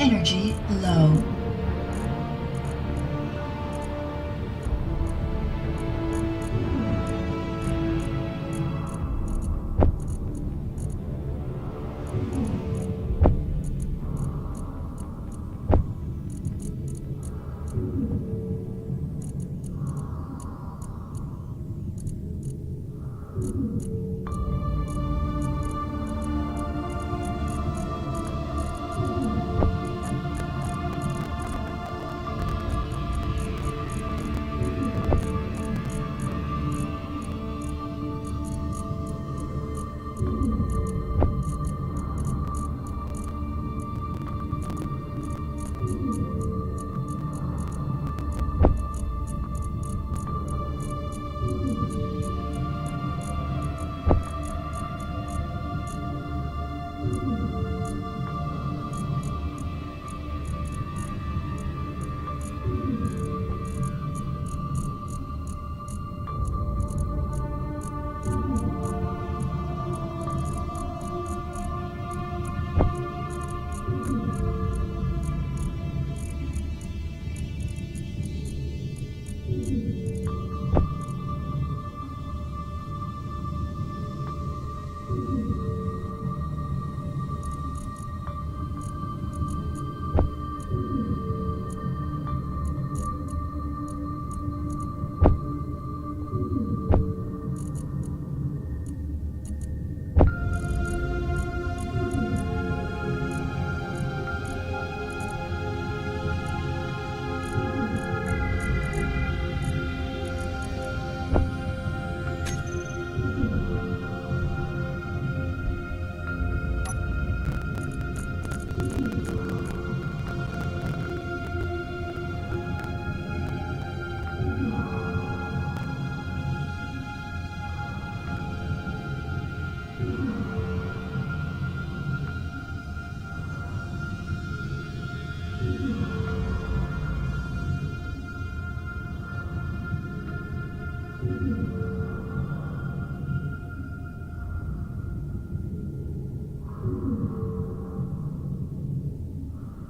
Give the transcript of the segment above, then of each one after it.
Energy low.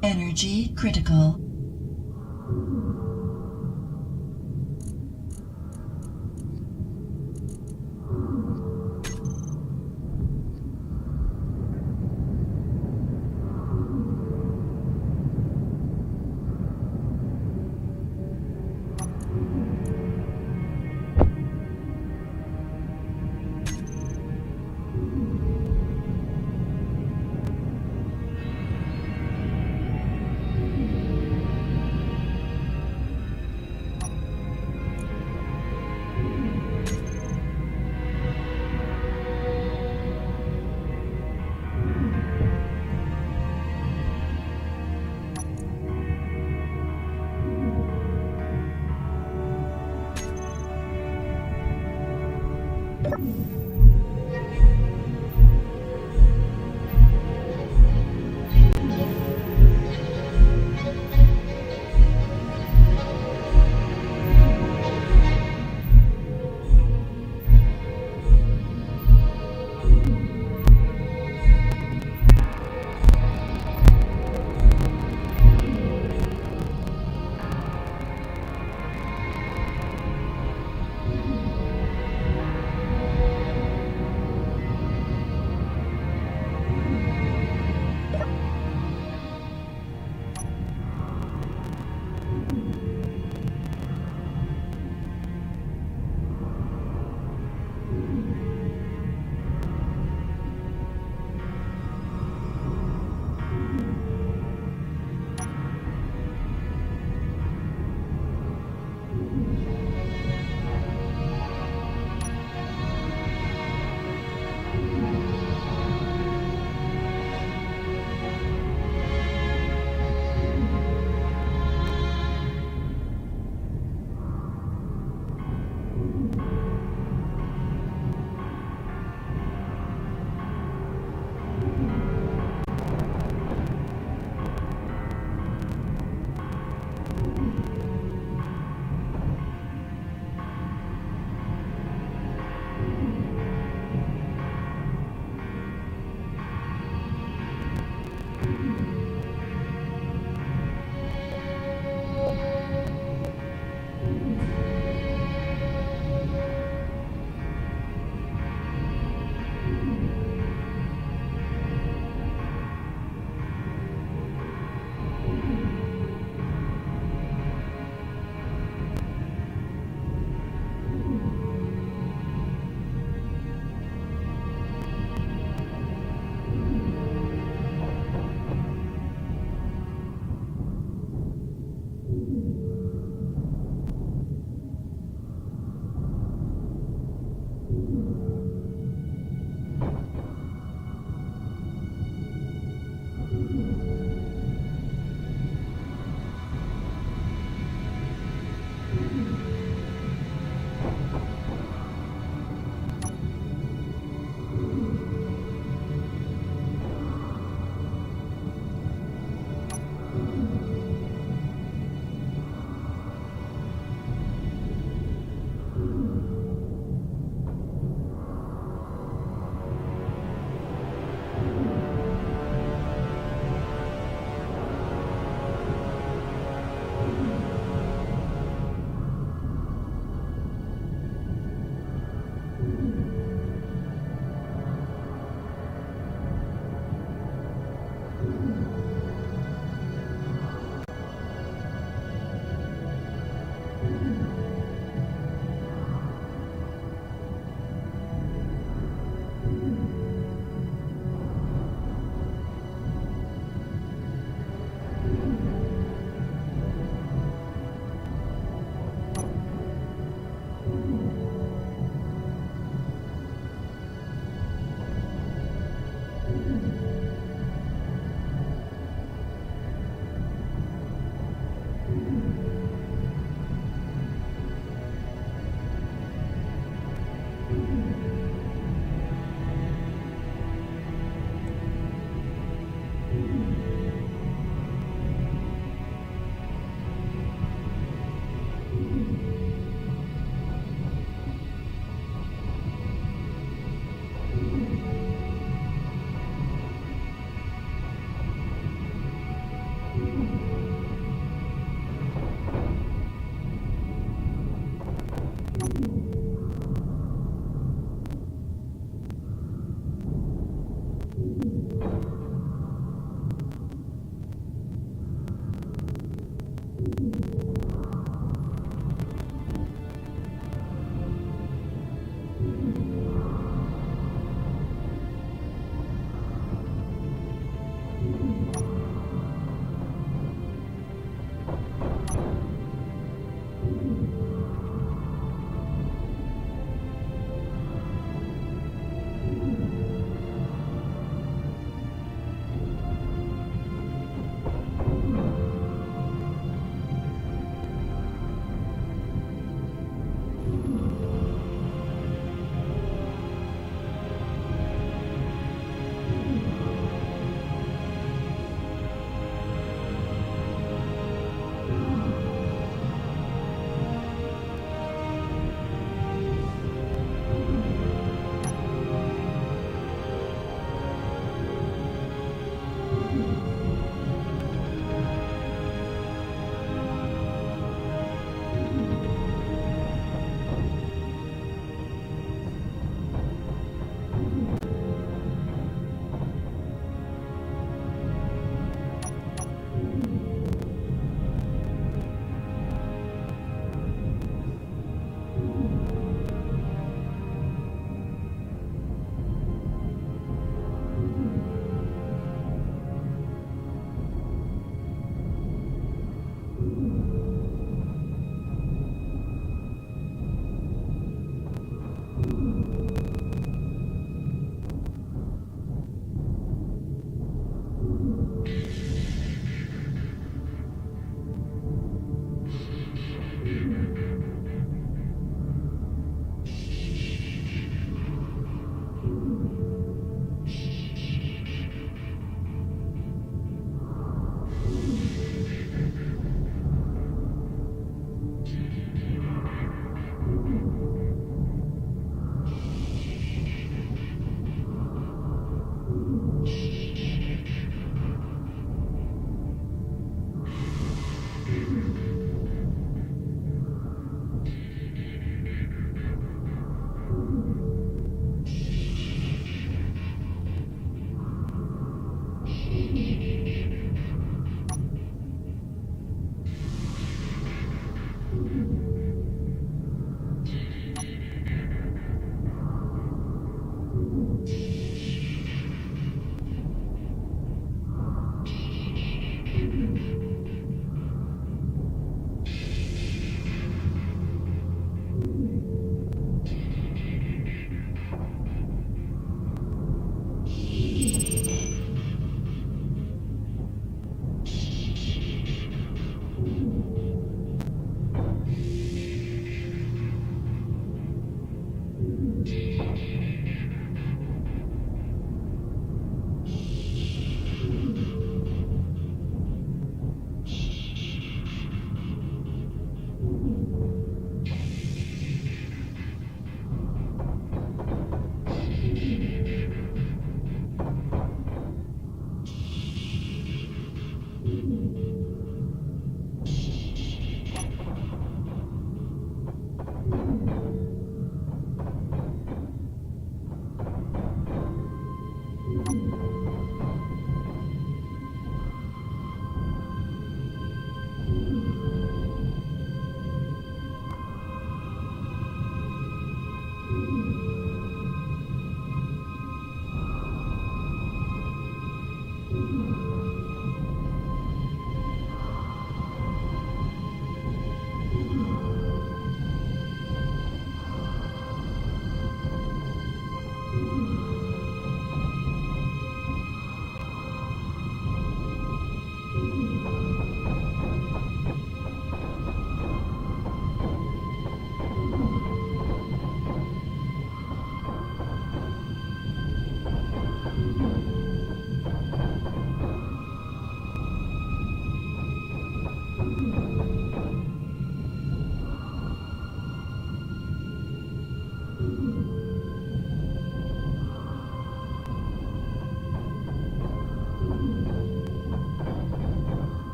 Energy critical.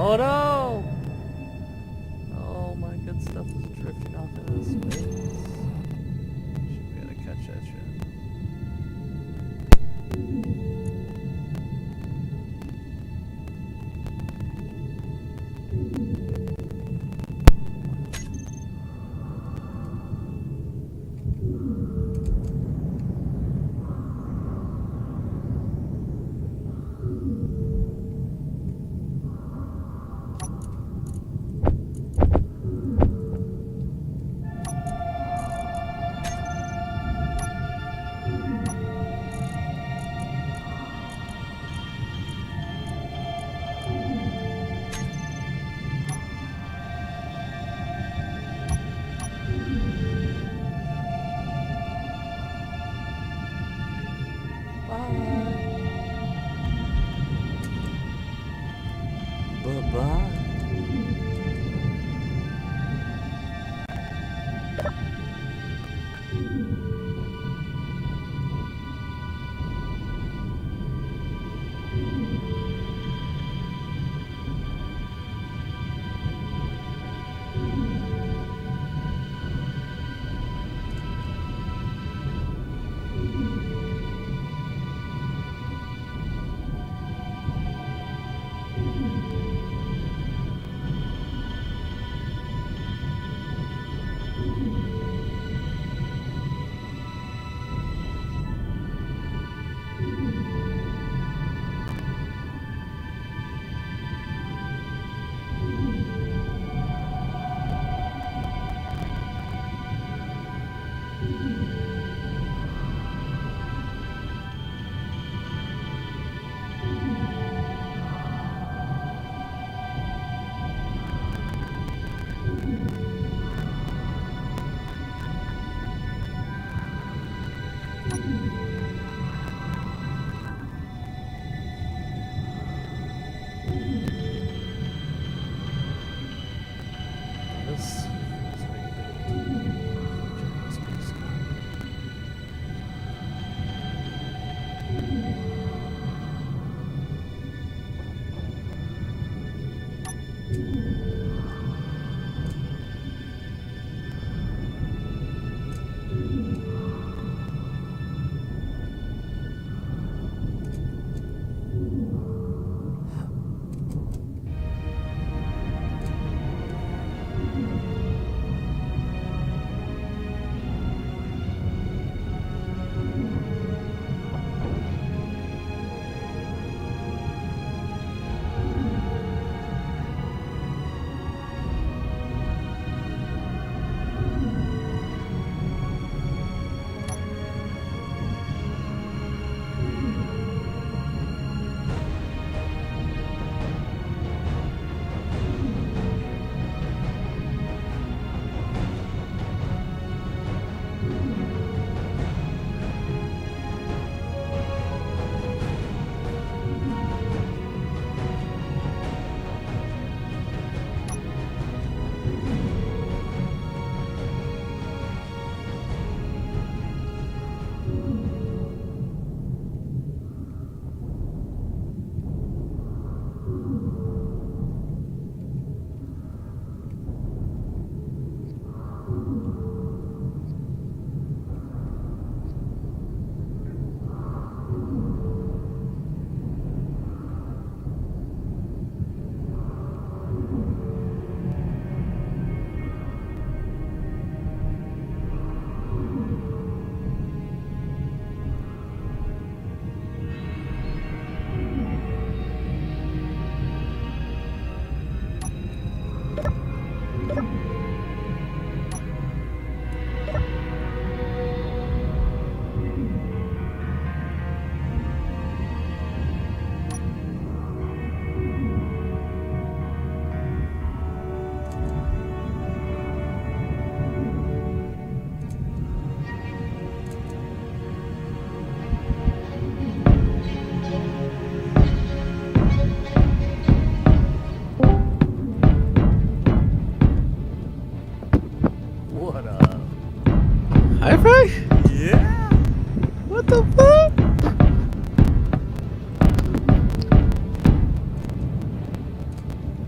Oh no! Oh, my good stuff is drifting off into space. Shit, we gotta catch that shit. Bye-bye.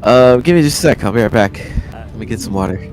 Give me just a sec. I'll be right back. Alright. Let me get some water.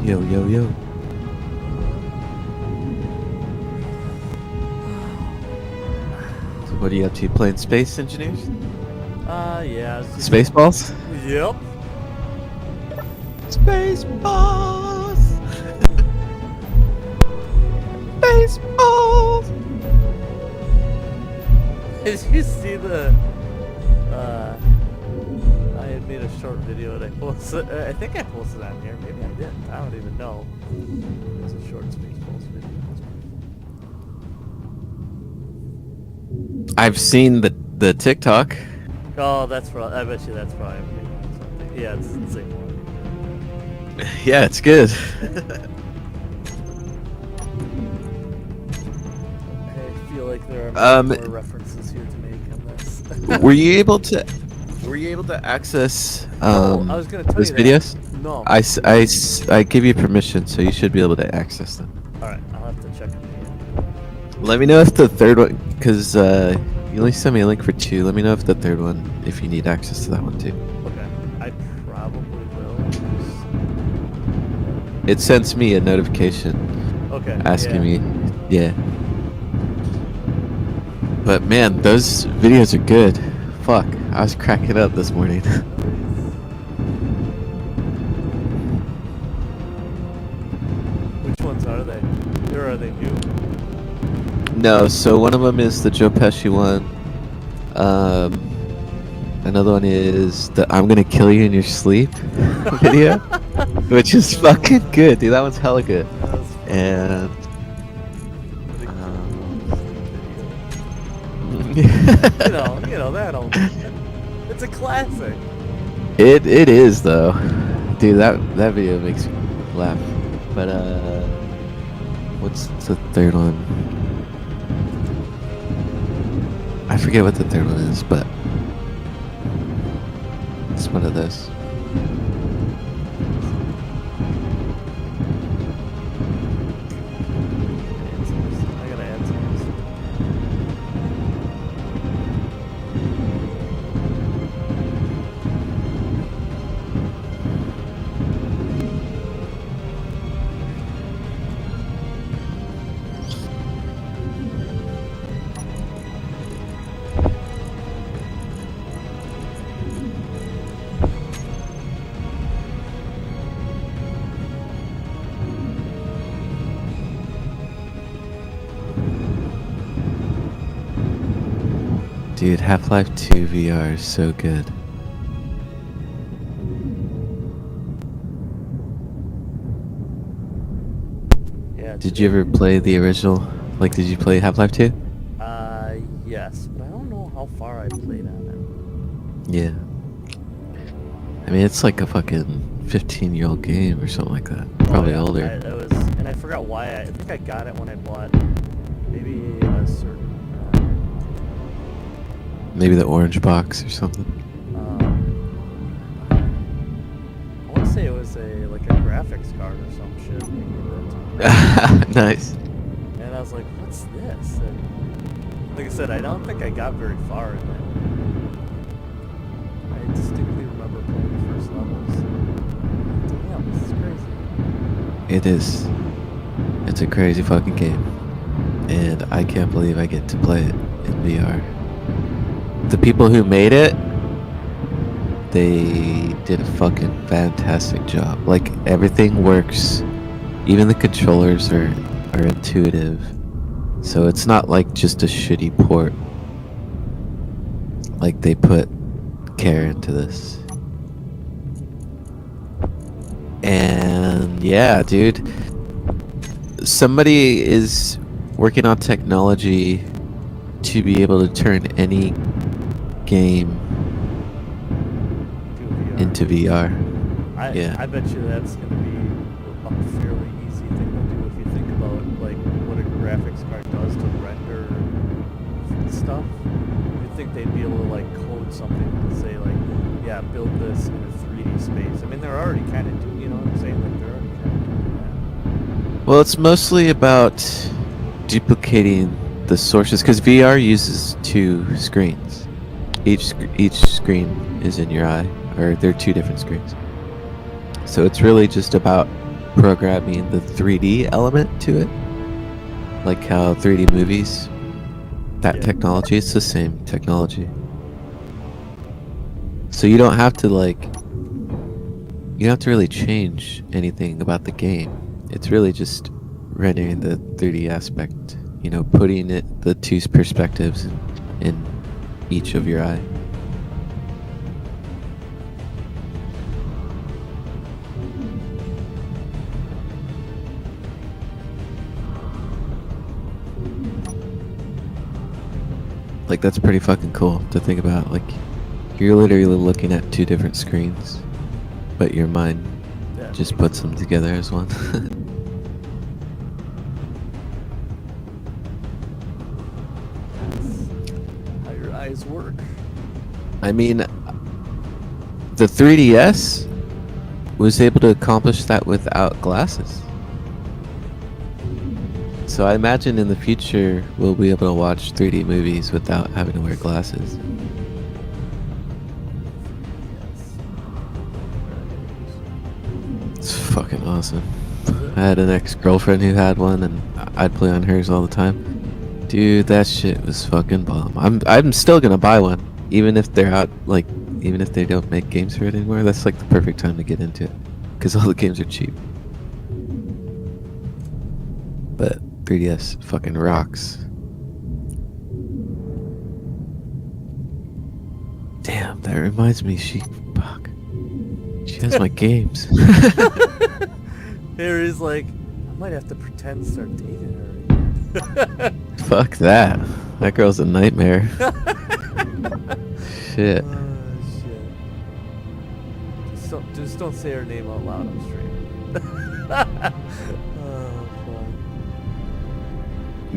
Yo, yo, yo. So what are you up to? Playing Space Engineers? Yeah. Spaceballs? Yep. Spaceballs! Spaceballs! Did you see the? I had made a short video and I posted. I think I posted on here. Maybe I didn't. I don't even know. It was a short Spaceballs video. It was pretty fun. I've seen the TikTok. Oh, that's probably. I bet you that's probably something. Yeah, it's the same one. Yeah, it's good. I feel like there are more references here to make on this. Were you able to access No, I was gonna tell those you that. videos? No. I give you permission, so you should be able to access them. All right, I'll have to check them again. Let me know if the third one, because you only sent me a link for 2. Let me know if the third one, if you need access to that one too. Okay, I probably will. It sends me a notification Okay. asking yeah. me, yeah. But man, those videos are good. Fuck, I was cracking up this morning. Which ones are they? Or are they new? No, so one of them is the Joe Pesci one. Another one is the "I'm gonna kill you in your sleep" video, which is fucking good, dude. That one's hella good. And you know that old. It's a classic. it is though, dude. That video makes me laugh. But what's the third one? I forget what the third one is, but it's one of those. I gotta add some. Dude, Half-Life 2 VR is so good. Yeah. Did you ever play the original? Like, did you play Half-Life 2? Yes, but I don't know how far I played on Yeah. I mean, it's like a fucking 15-year-old game or something like that. it. Probably Oh, yeah, older. and I forgot why. I think I got it when I bought maybe a certain. Maybe the orange box or something. I want to say it was like a graphics card or some shit. Nice. And I was like, "What's this?" And like I said, I don't think I got very far in it. I distinctly remember playing the first levels. Damn, this is crazy. It is. It's a crazy fucking game. And I can't believe I get to play it in VR. The people who made it, they did a fucking fantastic job. Like, everything works. Even the controllers are intuitive. So it's not like just a shitty port. Like, they put care into this. And yeah, dude. Somebody is working on technology to be able to turn any game into VR. Yeah. I bet you that's going to be a fairly easy thing to do if you think about like what a graphics card does to render stuff. You'd think they'd be able to like code something to say like, yeah, build this in a 3D space. I mean, they're already kind of doing, you know what I'm saying? Like they're already kind of doing that. Well, it's mostly about duplicating the sources, because VR uses 2 screens. Each screen is in your eye, or they're 2 different screens. So it's really just about programming the 3D element to it, like how 3D movies, that Yeah. technology, it's the same technology. So you don't have to like, you don't have to really change anything about the game. It's really just rendering the 3D aspect, you know, putting it the two perspectives in each of your eye. Like that's pretty fucking cool to think about. Like you're literally looking at two different screens, but your mind That just makes puts them together as one. sense. How your eyes work. I mean, the 3DS was able to accomplish that without glasses. So I imagine in the future we'll be able to watch 3D movies without having to wear glasses. It's fucking awesome. I had an ex-girlfriend who had one, and I'd play on hers all the time. Dude, that shit was fucking bomb. I'm still gonna buy one, even if they're out, like, even if they don't make games for it anymore. That's like the perfect time to get into it, because all the games are cheap. But 3DS fucking rocks. Damn, that reminds me, she has my games. Harry's like, I might have to pretend to start dating her. Fuck that. That girl's a nightmare. Shit. Oh, shit. Just don't say her name out loud on stream. Oh, fuck.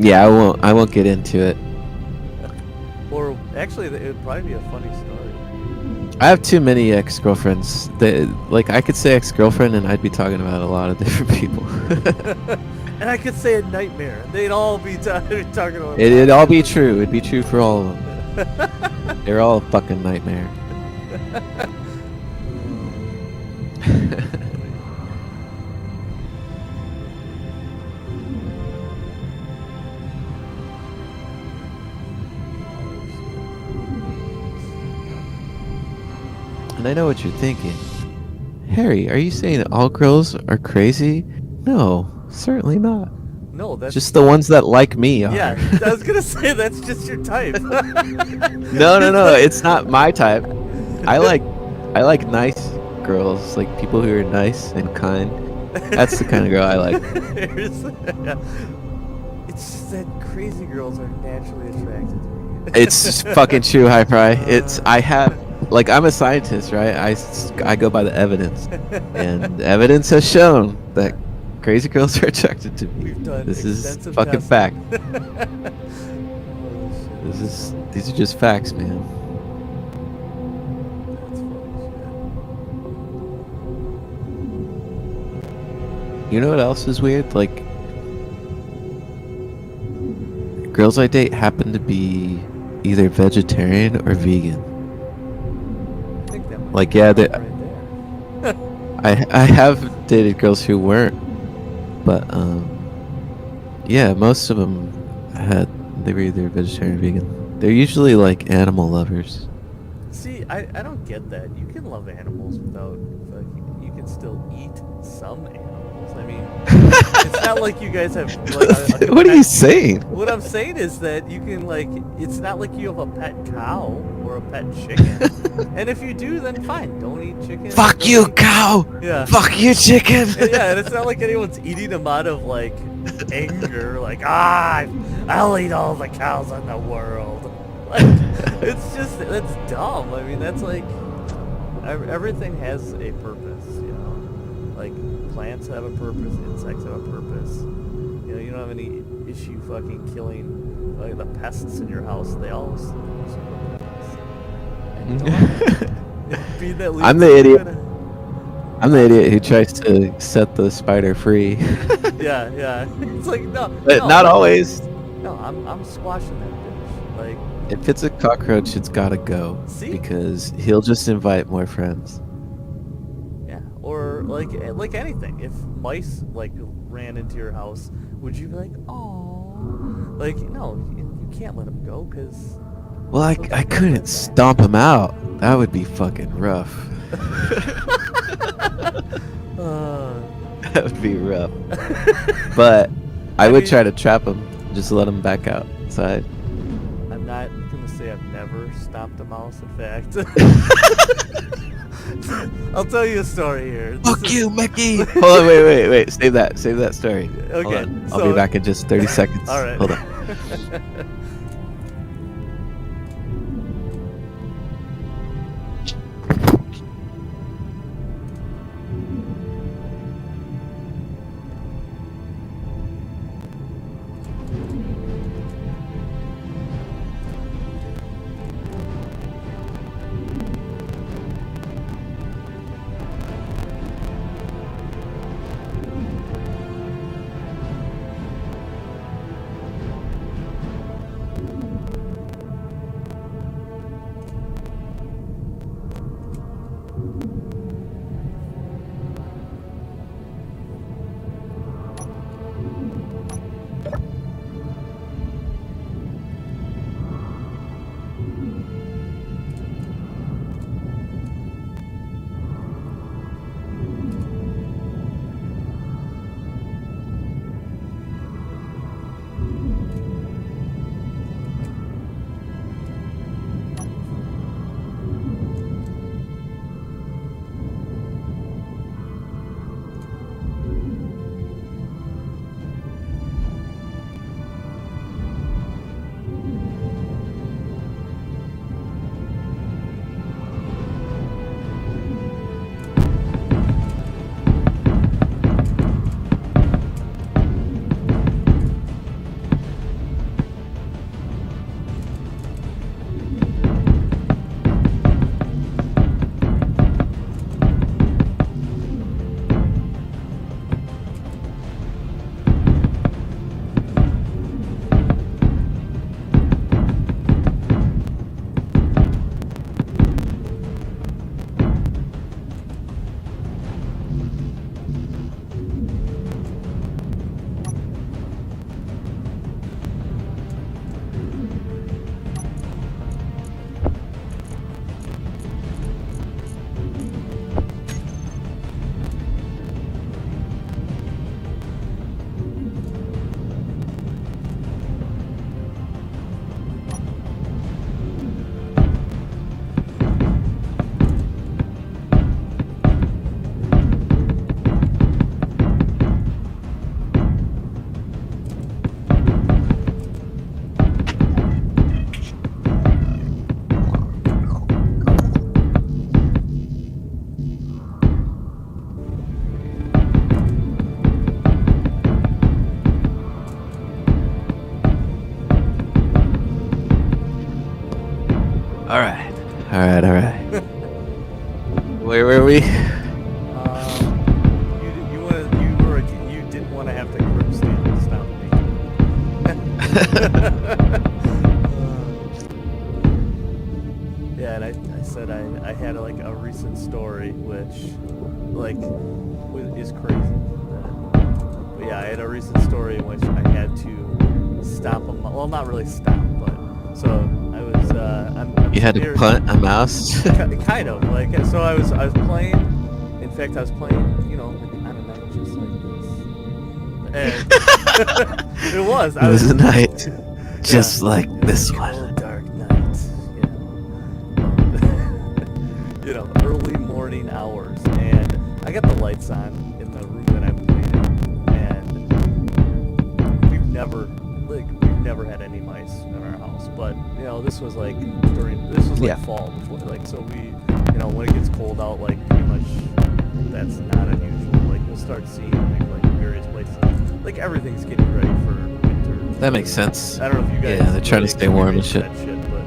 Yeah, I won't get into it. Or actually, it would probably be a funny story. I have too many ex-girlfriends. Like I could say ex-girlfriend and I'd be talking about a lot of different people. And I could say a nightmare. They'd all be talking about. It'd all be true. It'd be true for all of them. They're all a fucking nightmare. And I know what you're thinking. Harry, are you saying all girls are crazy? No, certainly not. No, that's Just the ones that like me are. Yeah, I was gonna say that's just your type. No, it's not my type. I like nice girls, like people who are nice and kind. That's the kind of girl I like. It's just that crazy girls are naturally attracted to me. It's fucking true, High Fry. I'm a scientist, right? I go by the evidence, and evidence has shown that crazy girls are attracted to me. We've done This is extensive fucking testing. fact. Oh, shit. These are just facts, man. That's funny You know what else is weird? Like, girls I date happen to be either vegetarian or vegan. shit. I think that might Like, be yeah, right they- there. I have dated girls who weren't, but yeah, most of them they were either vegetarian or vegan. They're usually like animal lovers. See, I don't get that. You can love animals without, you can still eat some animals. I mean, it's not like you guys have. Like, What are you saying? What I'm saying is that you can it's not like you have a pet cow or a pet chicken. And if you do, then fine, don't eat chicken. Fuck Don't you, eat- cow! Yeah. Fuck you, chicken! Yeah, and it's not like anyone's eating them out of anger, I'll eat all the cows in the world. It's just, that's dumb. I mean, that's everything has a purpose, you know? Like, plants have a purpose, insects have a purpose. You know, you don't have any issue fucking killing the pests in your house. They all serve a purpose. And being that I'm the idiot. I'm the idiot who tries to set the spider free. Yeah. It's like, no. But not always. No, I'm squashing that bitch. Like, If it's a cockroach, it's gotta go. See? Because he'll just invite more friends. yeah. Or like anything. If mice like ran into your house, would you be like, oh, like no, you can't let them go because. Well, I couldn't stomp him out. That would be fucking rough. That would be rough. But I would try to trap him. Just let him back outside. I'm not gonna say I've never stopped a mouse. In fact, I'll tell you a story here. Fuck you, Mickey! Hold on, wait. Save that story. Hold Okay, on. I'll be back in just 30 seconds. All right. Hold on. All right. Where were we? You didn't want to have to grip stop me. Yeah, and I said I had like a recent story which like is crazy. But yeah, I had a recent story in which I had to stop a well, not really stop, but so I was You had to punt a mouse? kind of like so I was playing. In fact, I was playing, you know, like, I don't know, just like this. And it was a night just like this one. A dark night. You know, early morning hours, and I got the lights on in the room that I'm playing in, and we've never had any mice in our house. But you know, this was like fall before, like, so we, you know, when it gets cold out, like pretty much that's not unusual. Like we'll start seeing like various places, like everything's getting ready for winter. That makes sense. I don't know if you guys. Yeah, they're trying to stay warm and shit. That shit, but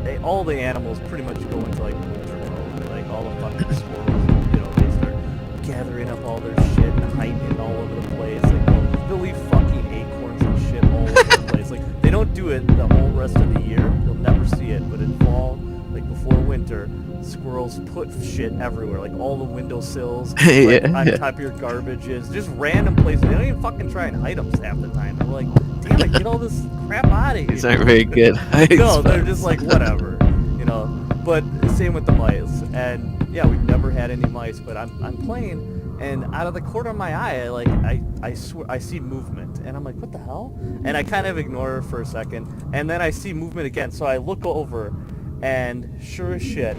like all the animals pretty much go into like winter mode. Like all the fucking squirrels, you know, they start gathering up all their shit and hiding it all over the place. Like they'll leave fucking acorns and shit all over the place. Like they don't do it the whole rest of the year. You'll never see it, but in fall like before winter, squirrels put shit everywhere, like all the windowsills, like Yeah, on yeah. top of your garbages, just random places. They don't even fucking try and hide them half the time. They're like, damn it, get all this crap out of here. These aren't very good. No, they're just like, whatever, you know. But same with the mice. And yeah, we've never had any mice, but I'm playing, and out of the corner of my eye, I swear I see movement, and I'm like, what the hell? And I kind of ignore it for a second, and then I see movement again. So I look over, and sure as shit,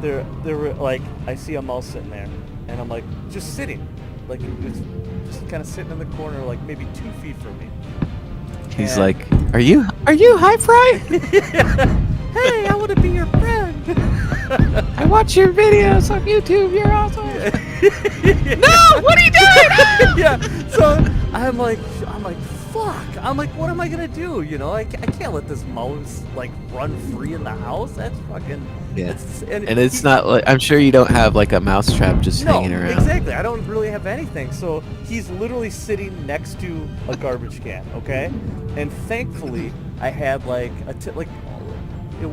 there were like, I see a mouse sitting there, and I'm like, just sitting, like it's just kind of sitting in the corner, like maybe 2 feet from me. He's And- like, are you high fry? Hey, I want to be your friend. I watch your videos on YouTube. You're awesome. No, what are you doing? Yeah. So I'm like, fuck. I'm like, what am I gonna do? You know, I can't let this mouse like run free in the house. That's fucking. Yeah. And it's not like, I'm sure you don't have like a mouse trap just hanging around. Exactly. I don't really have anything. So he's literally sitting next to a garbage can. Okay. And thankfully, I had like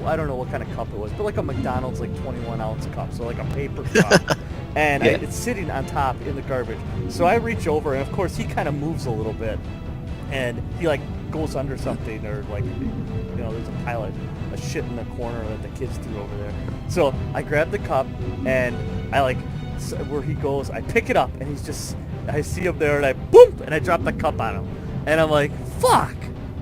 I don't know what kind of cup it was, but like a McDonald's like 21-ounce cup, so like a paper cup, and Yeah. it's sitting on top in the garbage. So I reach over, and of course he kind of moves a little bit, and he like goes under something, or like, you know, there's a pile of shit in the corner that the kids threw over there. So I grab the cup, and I like where he goes, I pick it up, and I see him there, and I boom, and I drop the cup on him, and I'm like, fuck.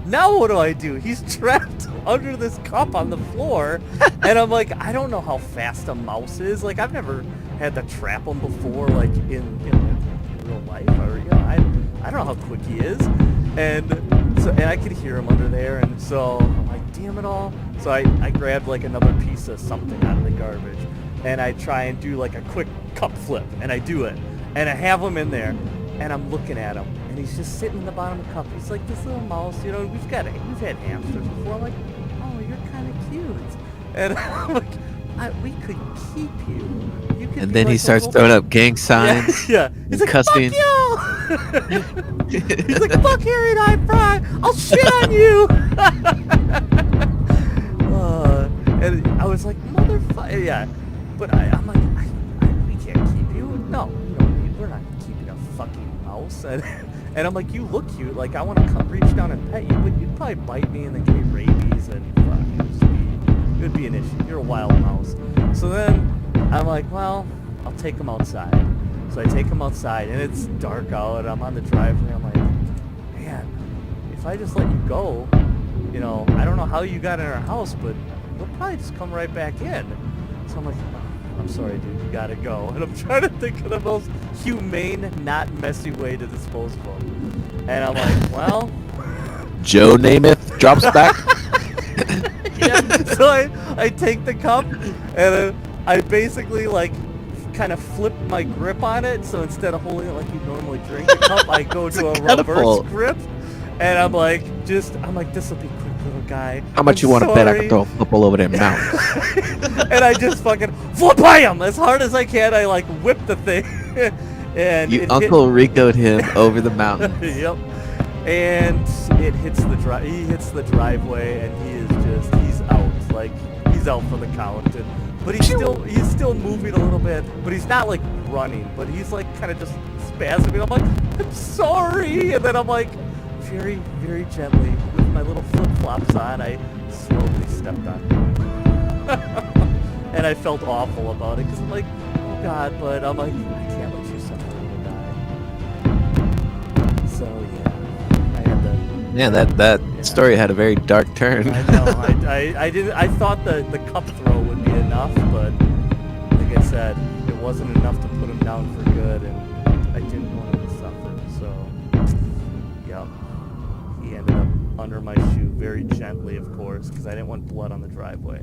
Now what do I do? He's trapped under this cup on the floor, and I'm like, I don't know how fast a mouse is. Like, I've never had to trap him before, like in real life, or you know, I don't know how quick he is, and I could hear him under there, and so I'm like, damn it all. So I grabbed like another piece of something out of the garbage, and I try and do like a quick cup flip, and I do it, and I have him in there, and I'm looking at him. And he's just sitting in the bottom of the cup. He's like this little mouse, you know. We've had hamsters before. I'm like, oh, you're kind of cute. And I'm like, we could keep you. You could. And be then he like starts a throwing little... up gang signs. Yeah. He's like, cussing. fuck you. He's like, fuck Harry and I Fry. I'll shit on you. And I was like, motherfucker. Yeah. But I'm like, we can't keep you. No, we're not keeping a fucking mouse. And I'm like, you look cute. Like, I want to reach down and pet you, but you'd probably bite me and then give me rabies, and fuck, it would be an issue. You're a wild mouse. So then I'm like, well, I'll take him outside. So I take him outside, and it's dark out. I'm on the driveway. I'm like, man, if I just let you go, you know, I don't know how you got in our house, but you'll probably just come right back in. So I'm like, I'm sorry, dude, you gotta go. And I'm trying to think of the most humane, not messy way to dispose of them. And I'm like, well... Joe Namath drops back. Yeah, so I take the cup, and I basically, like, kind of flip my grip on it. So instead of holding it like you normally drink the cup, I go to a reverse grip. And I'm like, this will be quick, little guy. How much you want to bet I can throw a football over their mouth? And I just fucking flip by him as hard as I can. I like whip the thing, and You Uncle Rico'd him over the mountain. Yep. And it hits the He hits the driveway, and he's out. Like, he's out for the count. But he's still moving a little bit. But he's not like running. But he's like kind of just spasming. I'm like, I'm sorry. And then I'm like, very, very gently, with my little flip-flops on, I slowly stepped on him. And I felt awful about it, because I'm like, oh God, but I'm like, I can't let you suffer and die. So yeah, I had to... Yeah, that story had a very dark turn. I know, I didn't, I thought the cup throw would be enough, but like I said, it wasn't enough to put him down for good, and I didn't want him to suffer, so yeah. He ended up under my shoe very gently, of course, because I didn't want blood on the driveway.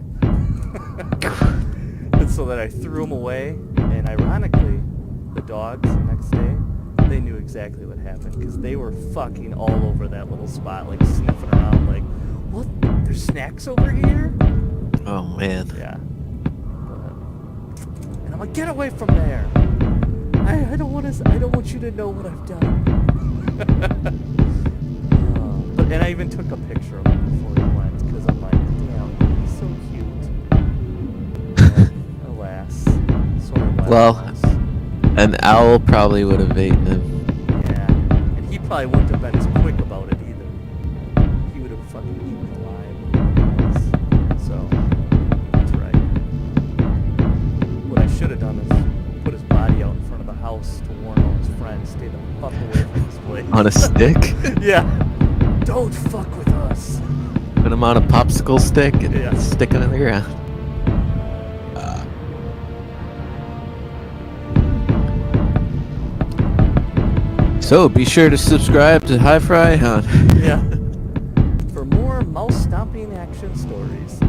And so that I threw him away, and ironically, the dogs the next day, they knew exactly what happened, because they were fucking all over that little spot, like sniffing around, like, what? There's snacks over here? Oh man. Yeah. And I'm like, get away from there! I don't want you to know what I've done. And I even took a picture of him before he went, because I'm like, damn, he's so cute. Well, the house. an owl probably would have eaten him. Yeah, and he probably wouldn't have been as quick about it either. He would have fucking eaten alive. So, that's right. What I should have done is put his body out in front of the house to warn all his friends, stay the fuck away from this place. On a stick? Yeah. Don't fuck with us. Put him on a popsicle stick and Yeah. stick him in the ground. So be sure to subscribe to High Fry Hunt. Yeah. For more mouse stomping action stories,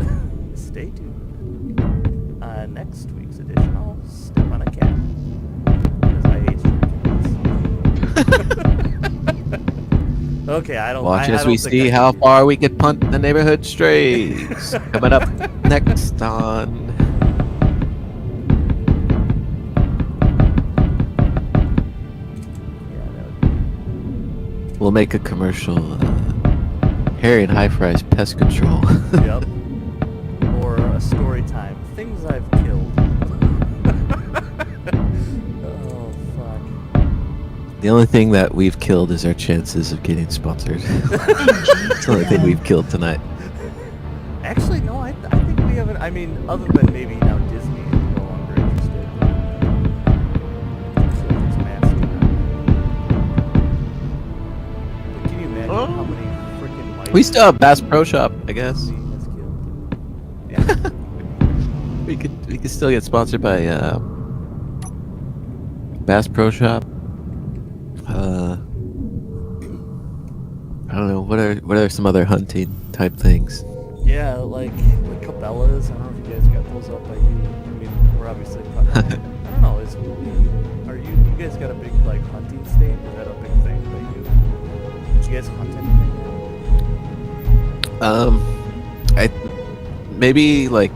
stay tuned. Next week's edition, I'll step on a cat. Because I hate cats. Okay, I don't. Watch I as don't we think see I how can- far we can punt the neighborhood strays. Coming up next on. Yeah, that would be. We'll make a commercial. Harry and High Fry's Pest Control. Yep. Or a story time. Things I've killed. Oh fuck. The only thing that we've killed is our chances of getting sponsored. It's the only thing we've killed tonight. Actually, no. I think we haven't. I mean, other than maybe now Disney is no longer interested. So it's masking out. But can you imagine how many freaking mice We still have Bass Pro Shop, I guess. Disney has killed? Yeah. We could still get sponsored by Bass Pro Shop. I don't know. What are some other hunting type things? Yeah, like Cabela's. I don't know if you guys got those up by you. I mean, we're obviously. I don't know. Are you guys got a big like hunting state? Is that a big thing by you? Did you guys hunt anything? I maybe like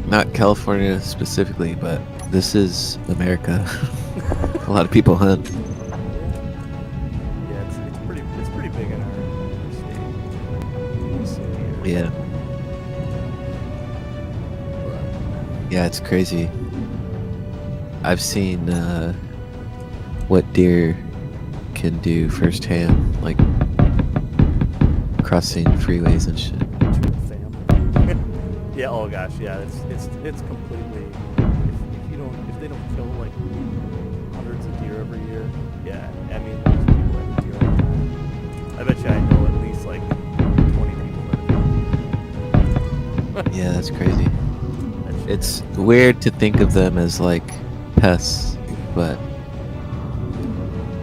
not California specifically, but this is America. A lot of people hunt. Yeah, it's pretty big in our state. Most of the year. Yeah. Yeah, it's crazy. I've seen what deer can do firsthand, like crossing freeways and shit. To a family. Yeah. Oh gosh. Yeah. It's completely. If they don't kill like hundreds of deer every year, yeah. I mean, there's people that have deer all the time. I bet you I know at least like 20 people that have Yeah, that's crazy. that shit. It's weird to think of them as like pests, but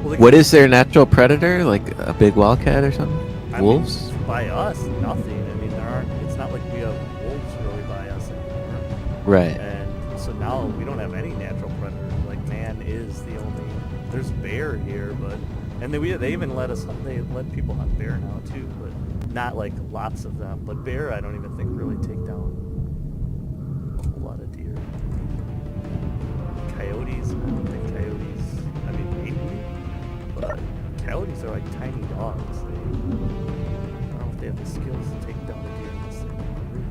Well, they what is their natural predator? Like a big wildcat or something? I Wolves? mean, by us, nothing. I mean, there aren't. It's not like we have wolves really by us anymore. Right. And so now we don't have any natural predators. Like man is the only. There's bear here, but and they even let us. They let people hunt bear now too, but not like lots of them. But bear, I don't even think really take down a whole lot of deer. Coyotes, I don't think coyotes. I mean, maybe, but coyotes are like tiny dogs. I don't know if they have the skills to take down the deer unless they're hungry.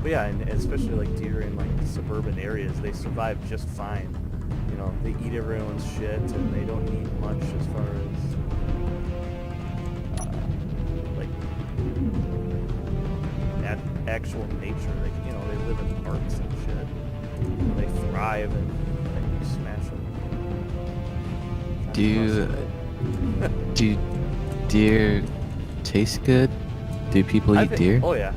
But yeah, and especially like deer in like suburban areas, they survive just fine. You know, they eat everyone's shit and they don't need much as far as like actual nature. Like, you know, they live in parks and shit. And they thrive and you smash them. Do deer taste good? Do people eat deer? Oh yeah.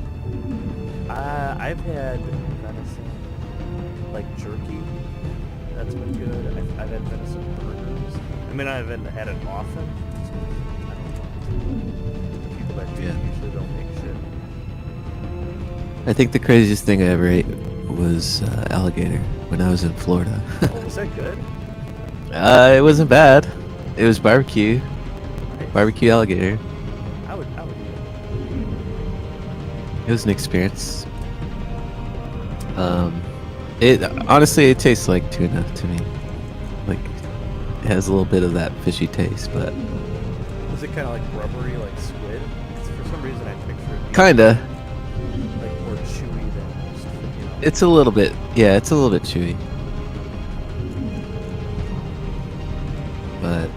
I've had venison, like jerky. That's been good. I've had venison burgers. I mean, I haven't had it often. So I don't know. The people that do usually don't make shit. I think the craziest thing I ever ate was alligator when I was in Florida. Oh, was that good? It wasn't bad. It was barbecue. Nice. Barbecue alligator. I would eat It was an experience. It honestly, it tastes like tuna to me. Like, it has a little bit of that fishy taste, but it. Was it kind of like rubbery, like squid? 'Cause for some reason I picture it. kinda. like more chewy than most, you know. It's a little bit, yeah, it's a little bit chewy. But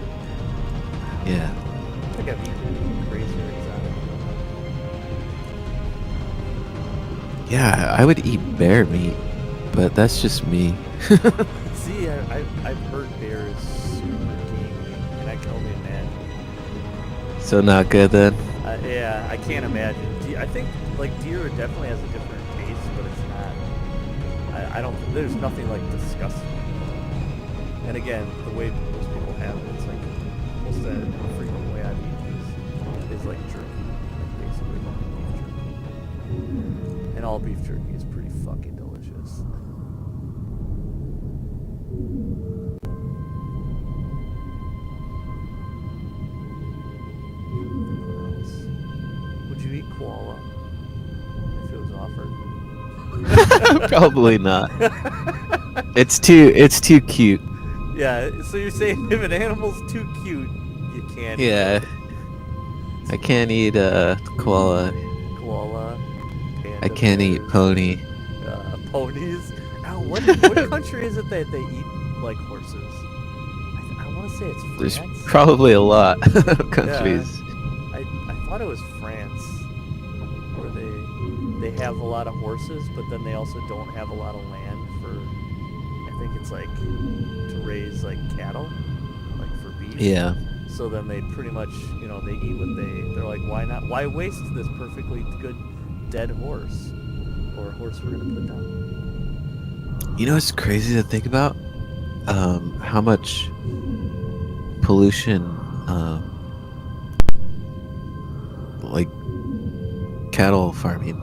yeah, I think I've eaten crazier exotic. yeah, I would eat bear meat, but that's just me. See, I've heard bear is super gamey, and I can only imagine. So not good then. Yeah, I can't imagine. I think like deer definitely has a different taste, but it's not. I don't. There's nothing like disgusting. And again, the way most people have it, it's like most of the frequent way I've eaten is like jerky, like basically beef jerky. And all beef jerky is pretty fucking delicious. Would you eat koala if it was offered? Probably not. It's too cute. Yeah, so you're saying if an animal's too cute, you can't Yeah, eat I can't eat koala. koala, panda I can't eat bears, pony. Ponies. Now, what country is it that they eat like horses? I want to say it's There's France. probably a lot of countries. I thought it was France, where they have a lot of horses, but then they also don't have a lot of land for. I think it's like to raise like cattle, like for beef. Yeah. So then they pretty much, you know, they eat what they're like, why not? Why waste this perfectly good dead horse or a horse we're gonna put down? You know, it's crazy to think about how much pollution, like cattle farming,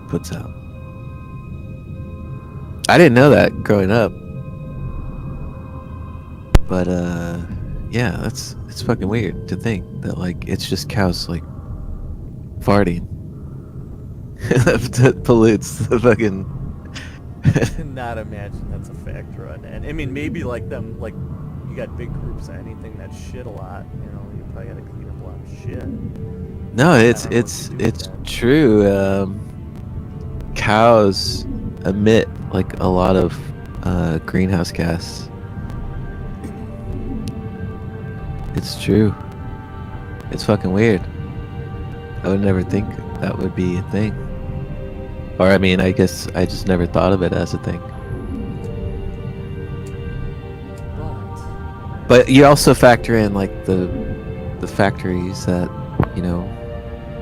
puts out. I didn't know that growing up, but yeah, it's fucking weird to think that like it's just cows like farting that pollutes the fucking. I cannot imagine that's a factor on. And I mean, maybe like them, like you got big groups of anything that shit a lot. You know, you probably got to clean up a lot of shit. No, I it's don't know what to do with it's that. true. Cows emit like a lot of greenhouse gas. It's true. It's fucking weird. I would never think that would be a thing. Or I mean, I guess I just never thought of it as a thing. But you also factor in like the factories that, you know,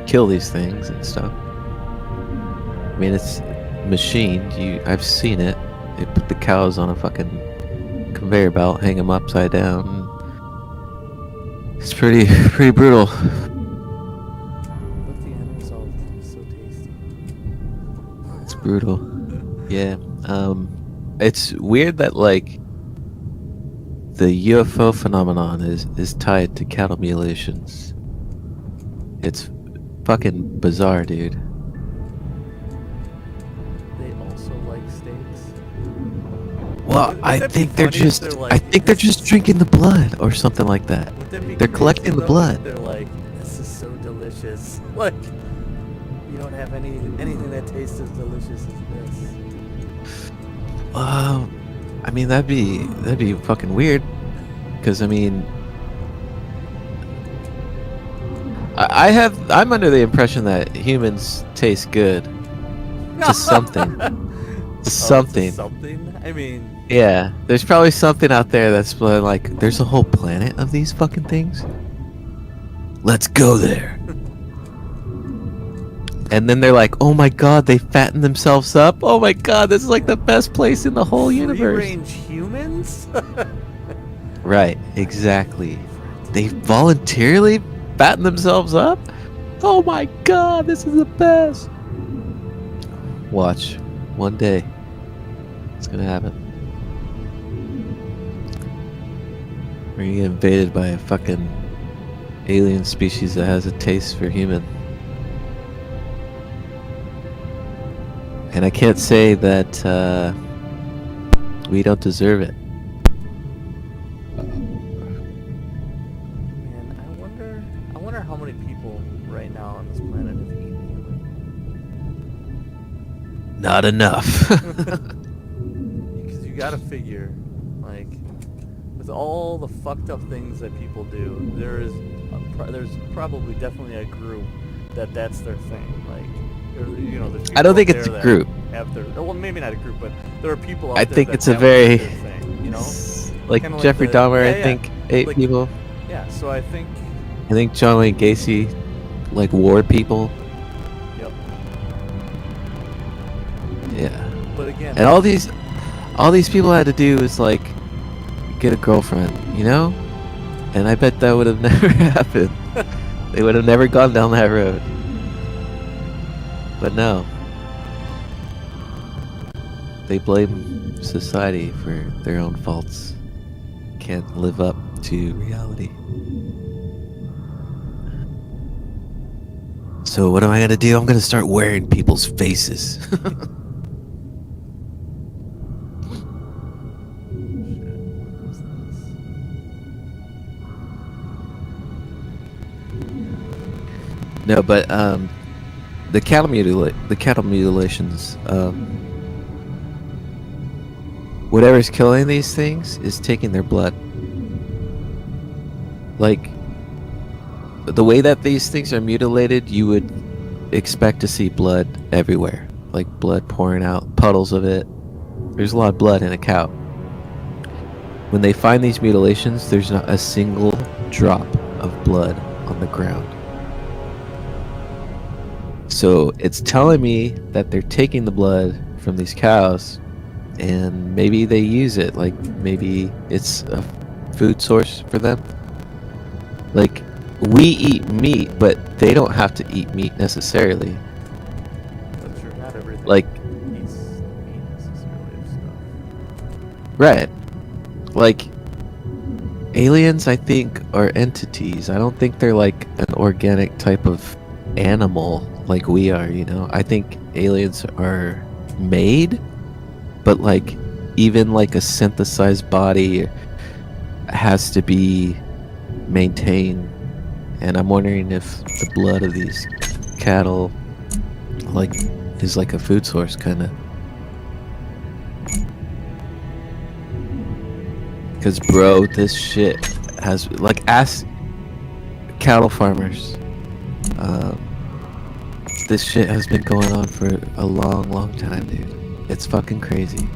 kill these things and stuff. I mean, it's machined. I've seen it. They put the cows on a fucking conveyor belt, hang them upside down. It's pretty brutal. But the end result is so tasty. It's brutal. Yeah. It's weird that like the UFO phenomenon is tied to cattle mutilations. It's fucking bizarre, dude. They also like steaks. Well, Wouldn't I that be think they're funny if just they're I like, think they're just drinking the blood or something like that. Would that be They're crazy, collecting the though, blood. if they're like, this is so delicious. Like, you don't have anything that tastes as delicious as this. I mean that'd be fucking weird. Because I mean, I'm under the impression that humans taste good to something. To something. Something? I mean, Yeah, there's probably something out there that's like, there's a whole planet of these fucking things. Let's go there. And then they're like, oh my god, they fatten themselves up. Oh my god, this is like the best place in the whole universe. free-range humans? Right, exactly. They voluntarily fatten themselves up? Oh my god, this is the best. Watch. One day. It's gonna happen. We're gonna get invaded by a fucking alien species that has a taste for human. And I can't say that we don't deserve it. Man, I wonder how many people right now on this planet have eaten human. Not enough. Because you gotta figure, like, with all the fucked up things that people do, there's probably definitely a group that's their thing. Like, there's people I don't think out it's there a that group. have their, well, maybe not a group, but there are people out I there think that it's a have very their thing, like Kinda like Jeffrey the- Dahmer. yeah, I think 8 Like- people. Yeah, so I think, I think John Wayne Gacy, like war people. yep. Yeah. But again, And all these people had to do was like get a girlfriend, you know? And I bet that would have never happened. They would have never gone down that road. But no. They blame society for their own faults. Can't live up to reality. So what am I gonna do? I'm gonna start wearing people's faces. No, but the cattle mutilations, whatever's killing these things is taking their blood. Like the way that these things are mutilated, you would expect to see blood everywhere, like blood pouring out, puddles of it. There's a lot of blood in a cow. When they find these mutilations, there's not a single drop of blood on the ground. So it's telling me that they're taking the blood from these cows and maybe they use it, like maybe it's a food source for them. Like we eat meat, but they don't have to eat meat necessarily. But sure, not everything Like, eats meat necessarily of stuff. right. Like aliens, I think, are entities. I don't think they're like an organic type of animal like we are, you know? I think aliens are made, but like even like a synthesized body has to be maintained. And I'm wondering if the blood of these cattle like is like a food source kind of. Cause bro, this shit has like ask cattle farmers. This shit has been going on for a long time, dude. It's fucking crazy.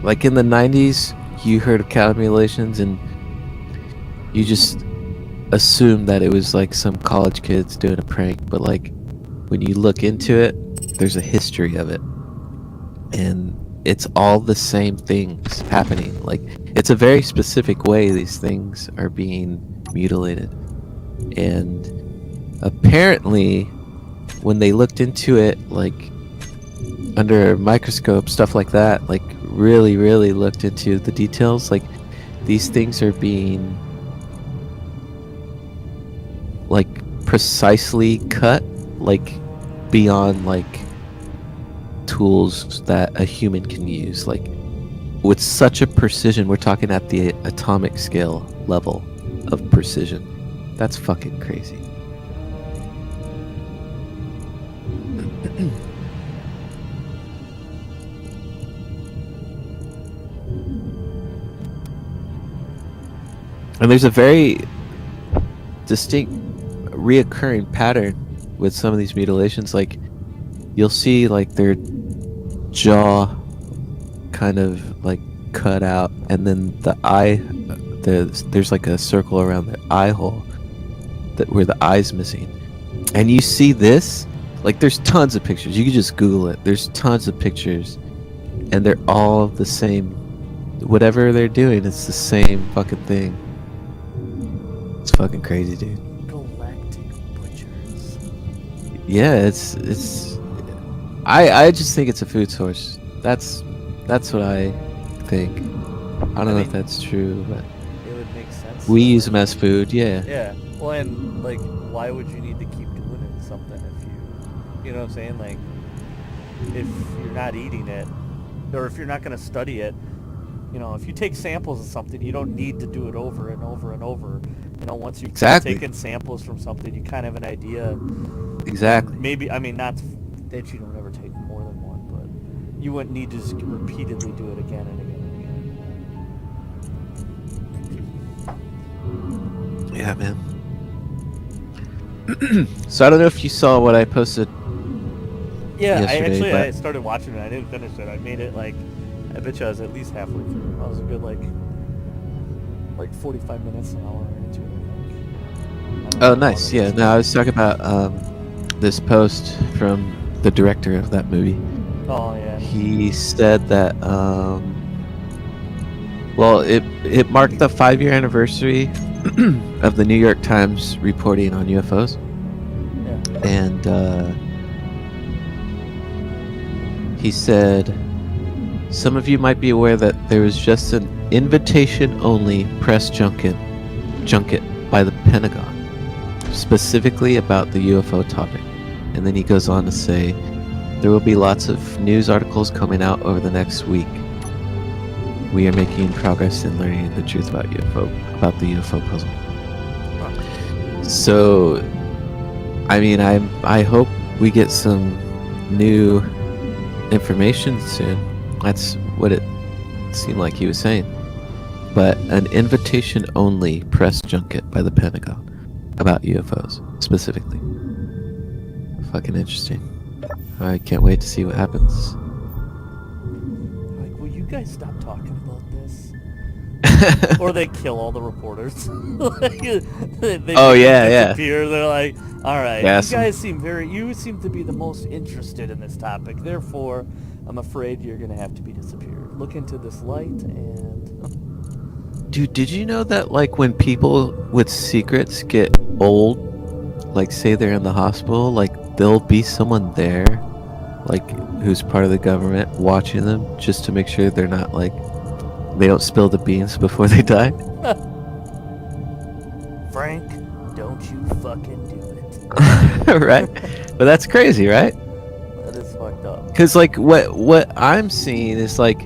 Like in the 90s, you heard of cattle mutilations and you just assumed that it was like some college kids doing a prank, but like when you look into it, there's a history of it. And it's all the same things happening. Like it's a very specific way these things are being mutilated. And apparently when they looked into it, like under a microscope, stuff like that, like really looked into the details, like these things are being like precisely cut, like beyond like tools that a human can use, like with such a precision. We're talking at the atomic scale level of precision. That's fucking crazy. And there's a very distinct reoccurring pattern with some of these mutilations. Like you'll see like their jaw kind of like cut out, and then the eye, there's like a circle around the eye hole where the eye's missing. And you see this, like there's tons of pictures. You can just Google it. There's tons of pictures, and they're all the same. Whatever they're doing, it's the same fucking thing. It's fucking crazy, dude. Galactic butchers. Yeah, it's. I just think it's a food source. That's what I think. I don't know if that's true, but It would make sense. we though, use like- them as food. Yeah. Yeah. Well, and like, why would you need to keep doing it something if you know what I'm saying? Like, if you're not eating it, or if you're not gonna study it, You know, if you take samples of something, you don't need to do it over and over and over. You know, once you've Exactly. taken samples from something, you kind of have an idea. Exactly. Maybe, I mean, not that you don't ever take more than one, but you wouldn't need to just repeatedly do it again and again and again. Yeah, man. So I don't know if you saw what I posted. Yeah, Yesterday, I but- started watching it. I didn't finish it. I made it like, I bet you I was at least halfway through. I was a good like 45 minutes, an hour into it. I think. Oh, nice. Yeah. No, I was talking about this post from the director of that movie. Oh yeah. He said that well, it marked the 5-year anniversary of the New York Times reporting on UFOs, Yeah. and he said some of you might be aware that there was just an invitation-only press junket by the Pentagon, specifically about the UFO topic. And then he goes on to say, there will be lots of news articles coming out over the next week. We are making progress in learning the truth about the UFO puzzle. So, I mean, I hope we get some new information soon. That's what it seemed like he was saying. But an invitation-only press junket by the Pentagon about UFOs, specifically. Fucking interesting. I can't wait to see what happens. Like, will you guys stop talking about this? Or they kill all the reporters. they Oh, yeah, yeah. disappear. They're like, all right, Yeah, you some- guys seem to be the most interested in this topic. Therefore, I'm afraid you're gonna have to be disappeared. Look into this light and. Dude, did you know that, like, when people with secrets get old, like, say they're in the hospital, like, there'll be someone there, like, who's part of the government watching them just to make sure they're not, like, they don't spill the beans before they die? Frank, don't you fucking do it. Right? But that's crazy, right? That is fucked up. Because, like, what I'm seeing is, like,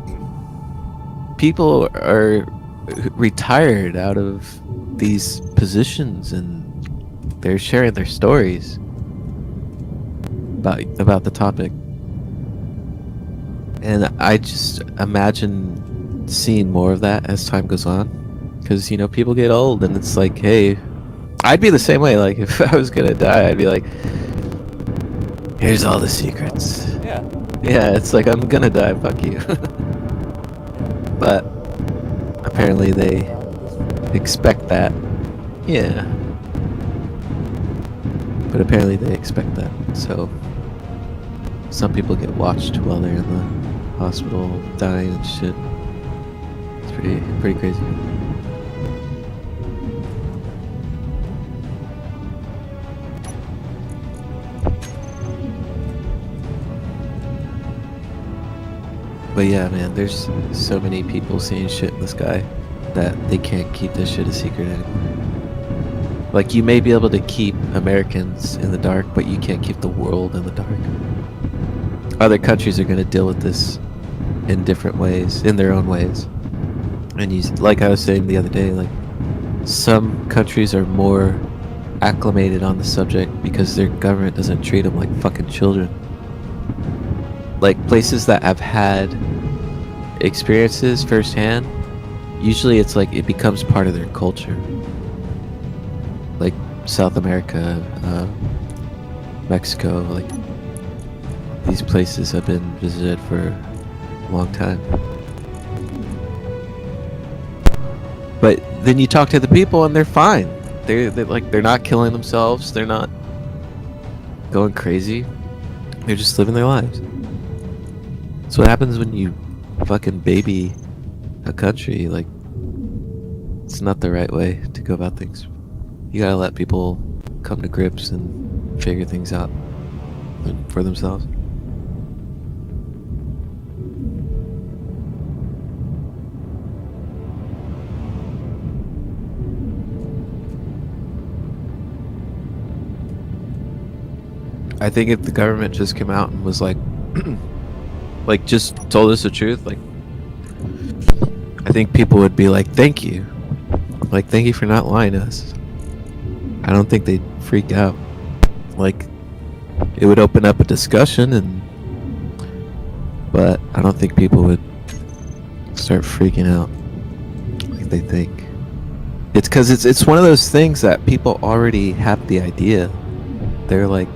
people are retired out of these positions and they're sharing their stories about the topic. And I just imagine seeing more of that as time goes on. Because, you know, people get old and it's like, hey, I'd be the same way. Like, if I was going to die, I'd be like, here's all the secrets. Yeah. Yeah, it's like, I'm going to die, fuck you. But apparently they expect that. Yeah. But apparently they expect that. So some people get watched while they're in the hospital dying and shit. It's pretty crazy. But yeah, man, there's so many people seeing shit in the sky that they can't keep this shit a secret anymore. Like, you may be able to keep Americans in the dark, but you can't keep the world in the dark. Other countries are going to deal with this in different ways, in their own ways. And like I was saying the other day, like, some countries are more acclimated on the subject because their government doesn't treat them like fucking children. Like, places that have had experiences firsthand, usually it's like it becomes part of their culture. Like South America, Mexico, like, these places have been visited for a long time. But then you talk to the people and they're fine. They're not killing themselves. They're not going crazy. They're just living their lives. So what happens when you fucking baby a country? Like, it's not the right way to go about things. You gotta let people come to grips and figure things out for themselves. I think if the government just came out and was like, like, just told us the truth, like, I think people would be like, thank you. Like, thank you for not lying to us. I don't think they'd freak out. Like, it would open up a discussion, but I don't think people would start freaking out like they think. It's because it's one of those things that people already have the idea. They're like,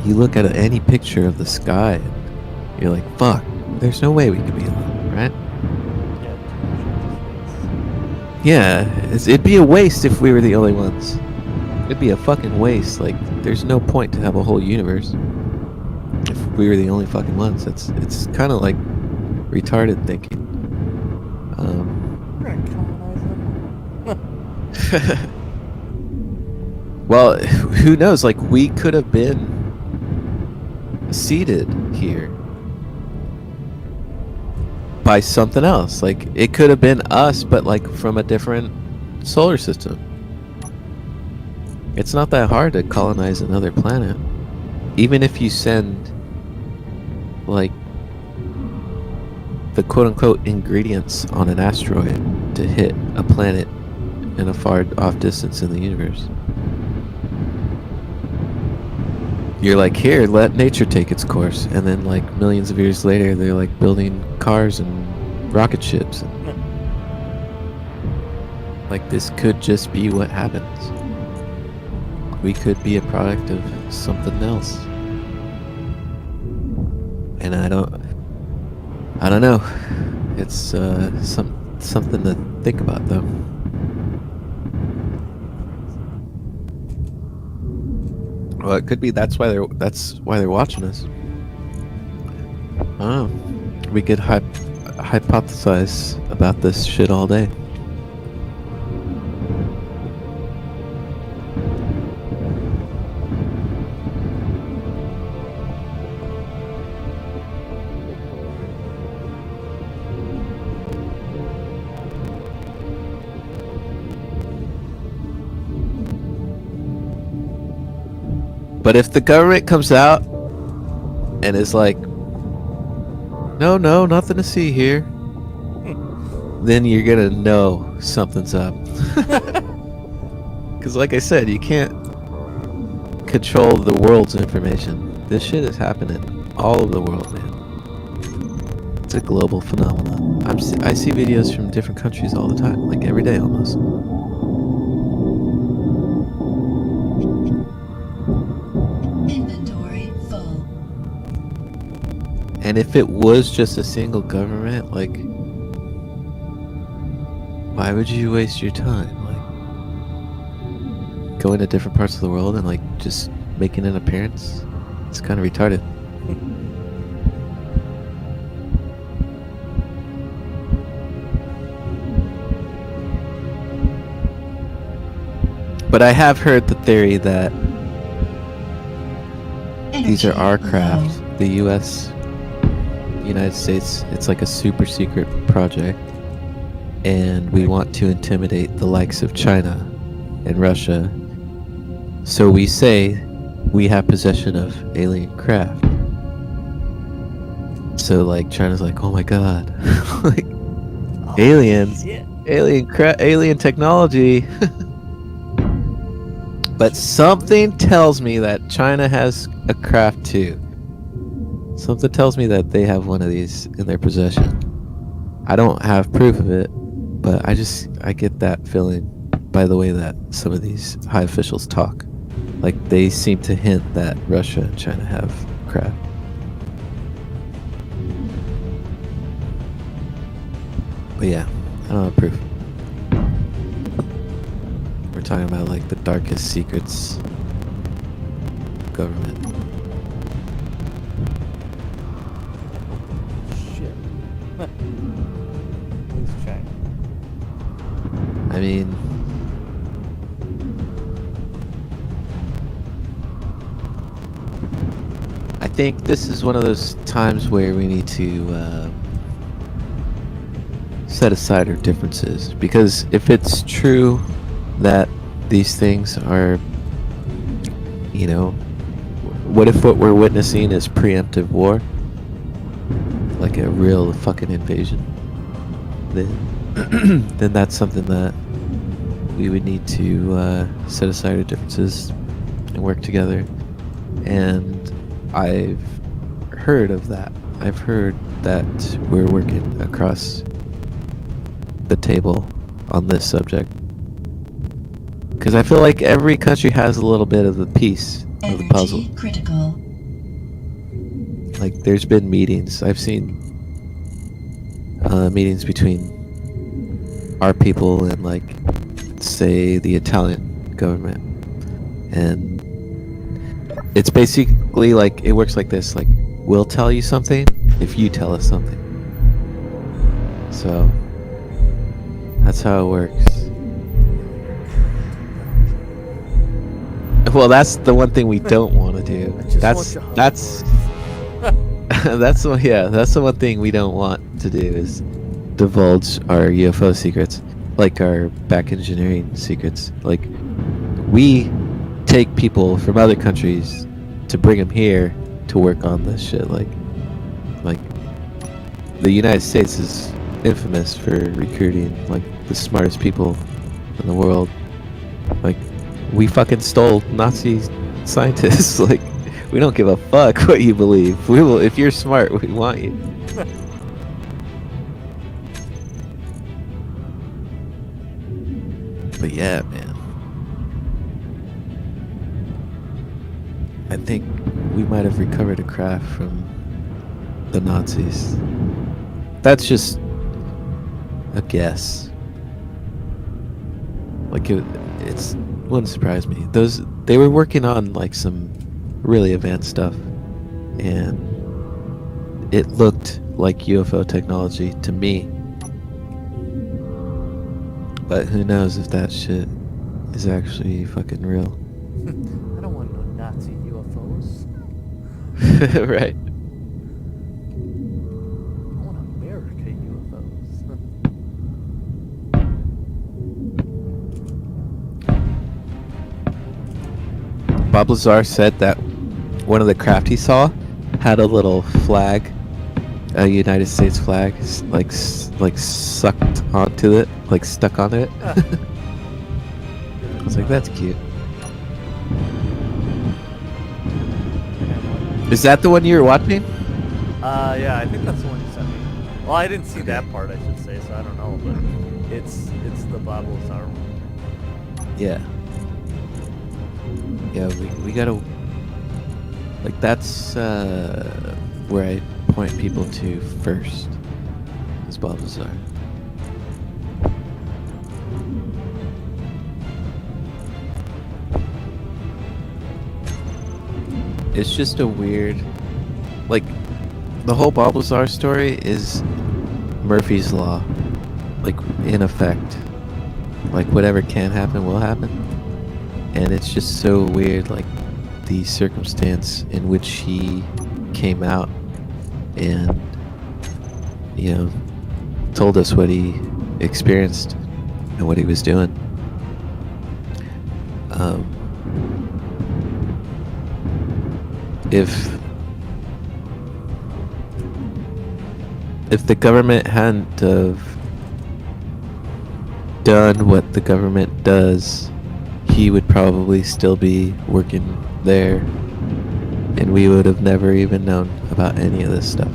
you look at any picture of the sky, and you're like, fuck, there's no way we could be alone, right? Yeah, it'd be a waste if we were the only ones. It'd be a fucking waste. Like, there's no point to have a whole universe if we were the only fucking ones. It's kind of like retarded thinking. We're gonna colonize them. Well, who knows? Like, we could have been seeded here by something else. Like, it could have been us, but like from a different solar system. It's not that hard to colonize another planet. Even if you send like the quote-unquote ingredients on an asteroid to hit a planet in a far off distance in the universe. You're like, here, let nature take its course, and then like millions of years later they're like building cars and rocket ships. Like, this could just be what happens. We could be a product of something else. And I don't know. It's something to think about, though. Well, it could be that's why they're watching us. I don't know. We could hypothesize about this shit all day. But if the government comes out and is like, no, nothing to see here, then you're gonna know something's up. Because like I said, you can't control the world's information. This shit is happening all over the world, man. It's a global phenomenon. I see videos from different countries all the time, like every day almost. Inventory full. And if it was just a single government, like, why would you waste your time? Like, going to different parts of the world and like just making an appearance? It's kind of retarded. But I have heard the theory that these are our craft. The United States, it's like a super secret project. And we want to intimidate the likes of China and Russia. So we say we have possession of alien craft. So like China's like, oh my god. Like, aliens. Shit. Alien technology. But something tells me that China has a craft too. Something tells me that they have one of these in their possession. I don't have proof of it, but I get that feeling by the way that some of these high officials talk. Like, they seem to hint that Russia and China have craft. But yeah, I don't have proof. We're talking about like the darkest secrets of government. Shit. Who's China? I mean, I think this is one of those times where we need to set aside our differences, because if it's true that these things are, you know, what if what we're witnessing is preemptive war? Like a real fucking invasion? then that's something that we would need to set aside our differences and work together. And I've heard of that. I've heard that we're working across the table on this subject. Because I feel like every country has a little bit of the piece of the puzzle. Energy critical. Like, there's been meetings. I've seen meetings between our people and, like, say, the Italian government. And it's basically like, it works like this. Like, we'll tell you something if you tell us something. So, that's how it works. Well, that's the one thing we don't want to do. That's that's the one thing we don't want to do is divulge our UFO secrets, like our back engineering secrets. Like, we take people from other countries to bring them here to work on this shit. Like the United States is infamous for recruiting like the smartest people in the world. Like, we fucking stole Nazi scientists. Like, we don't give a fuck what you believe. We will, if you're smart, we want you. But yeah, man. I think we might have recovered a craft from the Nazis. That's just a guess. Like, it's wouldn't surprise me. They were working on like some really advanced stuff, and it looked like UFO technology to me. But who knows if that shit is actually fucking real. I don't want no Nazi UFOs. Right. I want America UFOs. Bob Lazar said that one of the craft he saw had a little flag, a United States flag, like sucked onto it, like stuck on it. I was like, that's cute. Is that the one you were watching? Yeah, I think that's the one you sent me. Well, I didn't see that part, I should say, so I don't know, but it's the Bob Lazar one. Yeah. Yeah, we gotta, like, that's where I point people to first, is Bob Lazar. It's just a weird, like, the whole Bob Lazar story is Murphy's Law, like, in effect. Like, whatever can happen will happen. And it's just so weird, like, the circumstance in which he came out and, you know, told us what he experienced and what he was doing. If the government hadn't have done what the government does, he would probably still be working there, and we would have never even known about any of this stuff.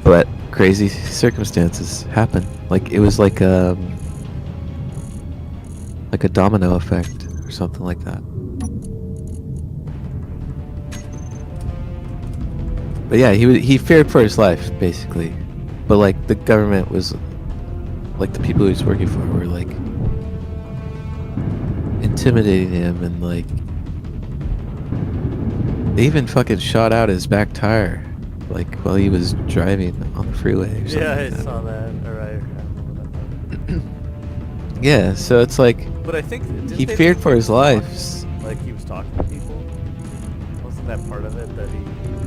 But crazy circumstances happen. Like, it was like a domino effect or something like that. But yeah, he feared for his life, basically. But like, the government was, like, the people he was working for were like intimidating him, and like they even fucking shot out his back tire, like, while he was driving on the freeway or something. Yeah, I like that. saw that. Or I remember that. Yeah, so it's like, But I think he feared for his life. Like, he was talking to people. Wasn't that part of it, that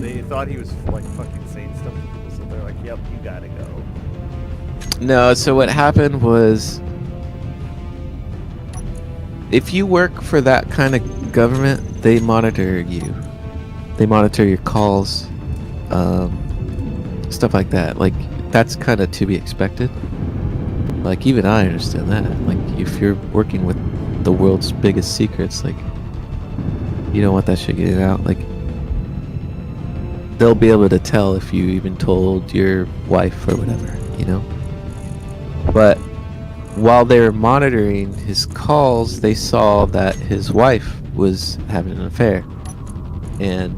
they thought he was like fucking saying stuff to people, so they're like, "Yep, you gotta go." No, so what happened was, if you work for that kind of government, they monitor you. They monitor your calls. stuff like that. Like, that's kind of to be expected. Like, even I understand that. Like, if you're working with the world's biggest secrets, like, you don't want that shit getting out. Like, they'll be able to tell if you even told your wife or whatever, you know? But while they were monitoring his calls, they saw that his wife was having an affair. And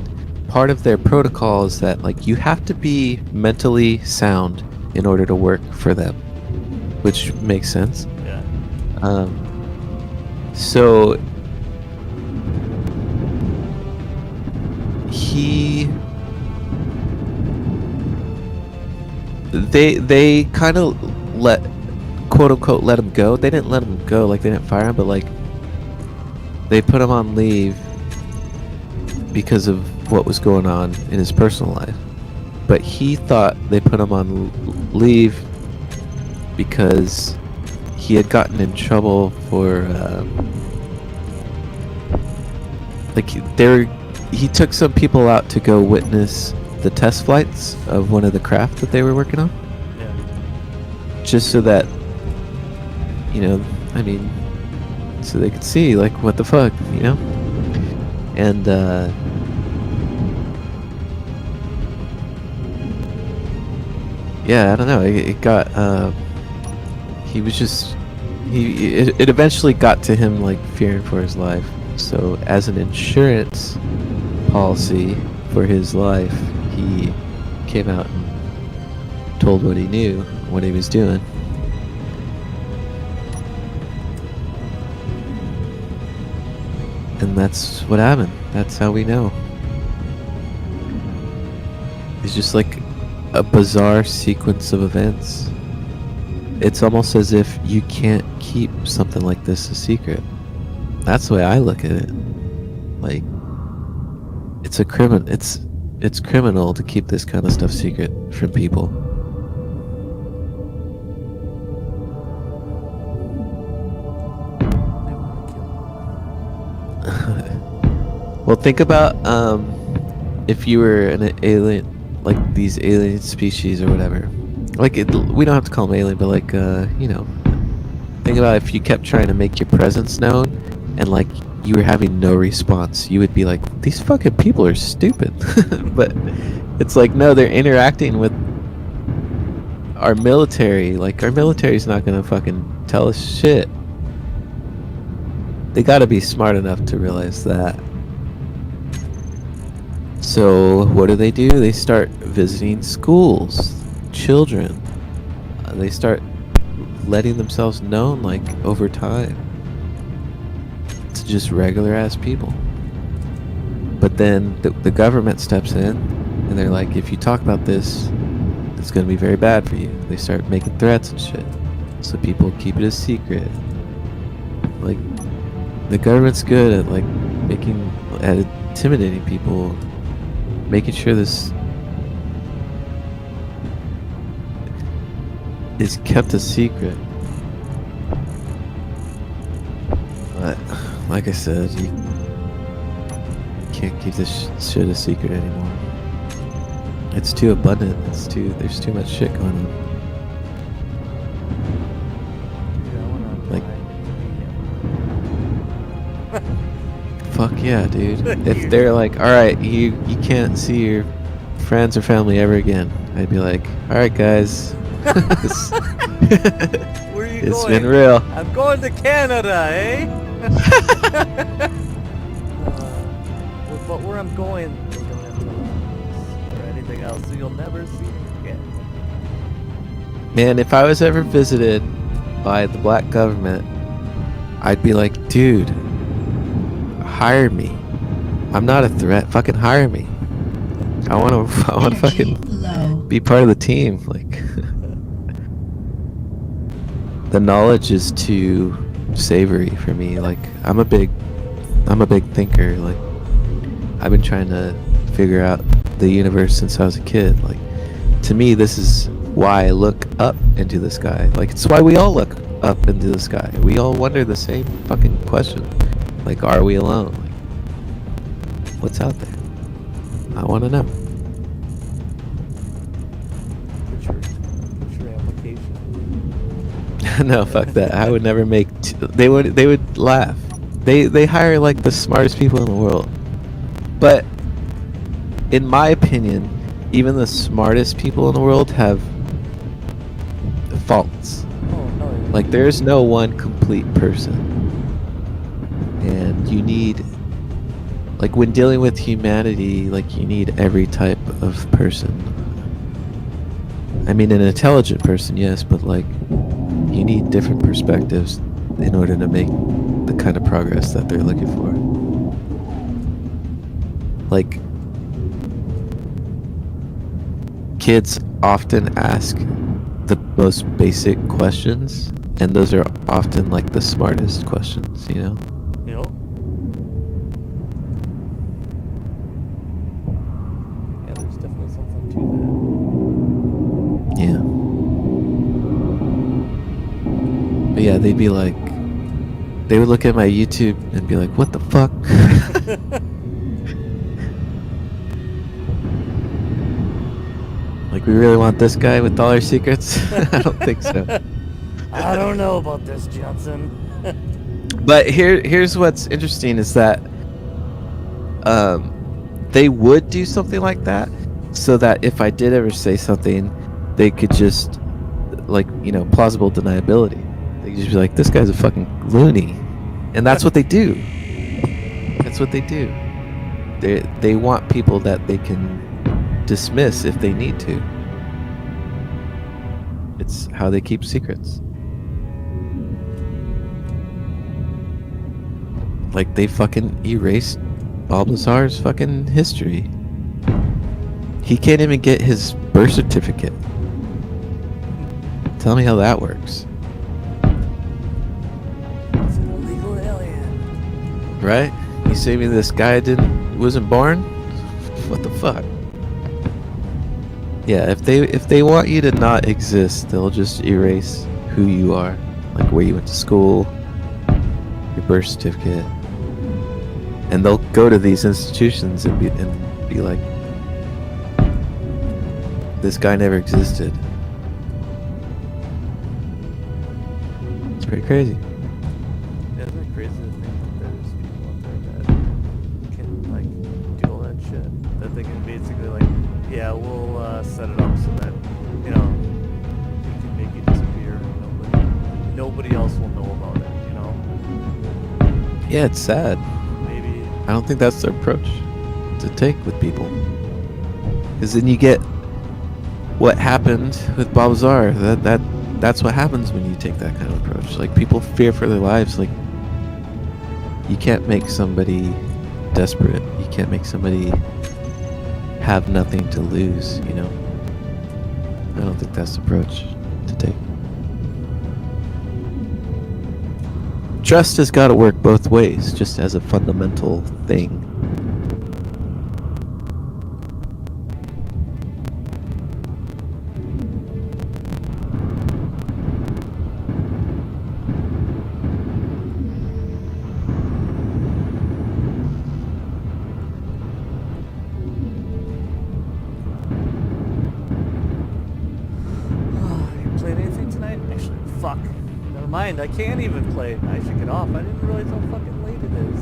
part of their protocol is that, like, you have to be mentally sound in order to work for them, which makes sense. Yeah. So they kind of let, quote unquote, let him go. They didn't let him go, like, they didn't fire him, but like, they put him on leave because of what was going on in his personal life. But he thought they put him on leave because he had gotten in trouble for he took some people out to go witness the test flights of one of the craft that they were working on, Yeah. just so that, you know, I mean, so they could see, like, what the fuck, you know? And yeah, I don't know, it got he was just, it eventually got to him, like, fearing for his life. So as an insurance policy for his life, he came out and told what he knew, what he was doing. And that's what happened. That's how we know. It's just like a bizarre sequence of events. It's almost as if you can't keep something like this a secret. That's the way I look at it. Like, it's a criminal. It's criminal to keep this kind of stuff secret from people. Well, think about if you were an alien, like these alien species or whatever. Like, we don't have to call them alien, but like, you know, think about if you kept trying to make your presence known, and like you were having no response. You would be like, these fucking people are stupid. But it's like, no, they're interacting with our military. Like, our military's not gonna fucking tell us shit. They gotta be smart enough to realize that. So what do? They start visiting schools, children. They start letting themselves known, like, over time, to just regular ass people. But then the government steps in, and they're like, if you talk about this, it's gonna be very bad for you. They start making threats and shit, so people keep it a secret. Like, the government's good at, like, at intimidating people, making sure this is kept a secret. But like I said, you can't keep this shit a secret anymore. It's too abundant. There's too much shit going on. Like, fuck yeah, dude. If they're like, alright, you can't see your friends or family ever again, I'd be like, alright guys, Where are you it's going? been real. I'm going to Canada, eh? But where I'm going, they don't have phones or anything else, so you'll never see me again. Man, if I was ever visited by the black government, I'd be like, dude, hire me. I'm not a threat. Fucking hire me. I want to Energy fucking low. be part of the team. Like, the knowledge is too savory for me. Like, I'm a big thinker. Like, I've been trying to figure out the universe since I was a kid. Like, to me, this is why I look up into the sky. Like, it's why we all look up into the sky. We all wonder the same fucking question. Like, are we alone? Like, what's out there? I want to know. No, fuck that. I would never make. They would laugh. They hire like the smartest people in the world. But in my opinion, even the smartest people in the world have faults. Oh no. Like there's no one complete person. And you need, like when dealing with humanity, like you need every type of person. I mean, an intelligent person, yes, but like you need different perspectives in order to make the kind of progress that they're looking for. Like, kids often ask the most basic questions, and those are often like the smartest questions, you know? You know? Yeah, there's definitely something to Yeah. But yeah, they'd be like, they would look at my YouTube and be like, what the fuck? that. Like, we really want this guy with all our secrets? I don't think so. I don't know about this, Johnson. But here's what's interesting is that they would do something like that so that if I did ever say something, they could just, like, you know, plausible deniability. They could just be like, this guy's a fucking loony. And that's what they do. That's what they do. They want people that they can dismiss if they need to. It's how they keep secrets. Like they fucking erased Bob Lazar's fucking history. He can't even get his birth certificate. Tell me how that works. He's an illegal alien. Right? You say me this guy wasn't born? What the fuck? Yeah, if they want you to not exist, they'll just erase who you are, like where you went to school, your birth certificate, and they'll go to these institutions and be like, this guy never existed. It's pretty crazy. Yeah, isn't it crazy to think that there's people out there that can like do all that shit? That they can basically like, yeah, we'll set it up so that, you know, we can make you disappear and nobody else will know about it, you know? Yeah, it's sad. Maybe. I don't think that's the approach to take with people. Because then you get what happened with Bob Lazar. That's what happens when you take that kind of approach. Like, people fear for their lives. Like, you can't make somebody desperate. You can't make somebody have nothing to lose, you know? I don't think that's the approach to take. Trust has got to work both ways, just as a fundamental thing. You played anything tonight? Actually, fuck. Never mind, I can't even play. I should get off. I didn't realize how fucking late it is.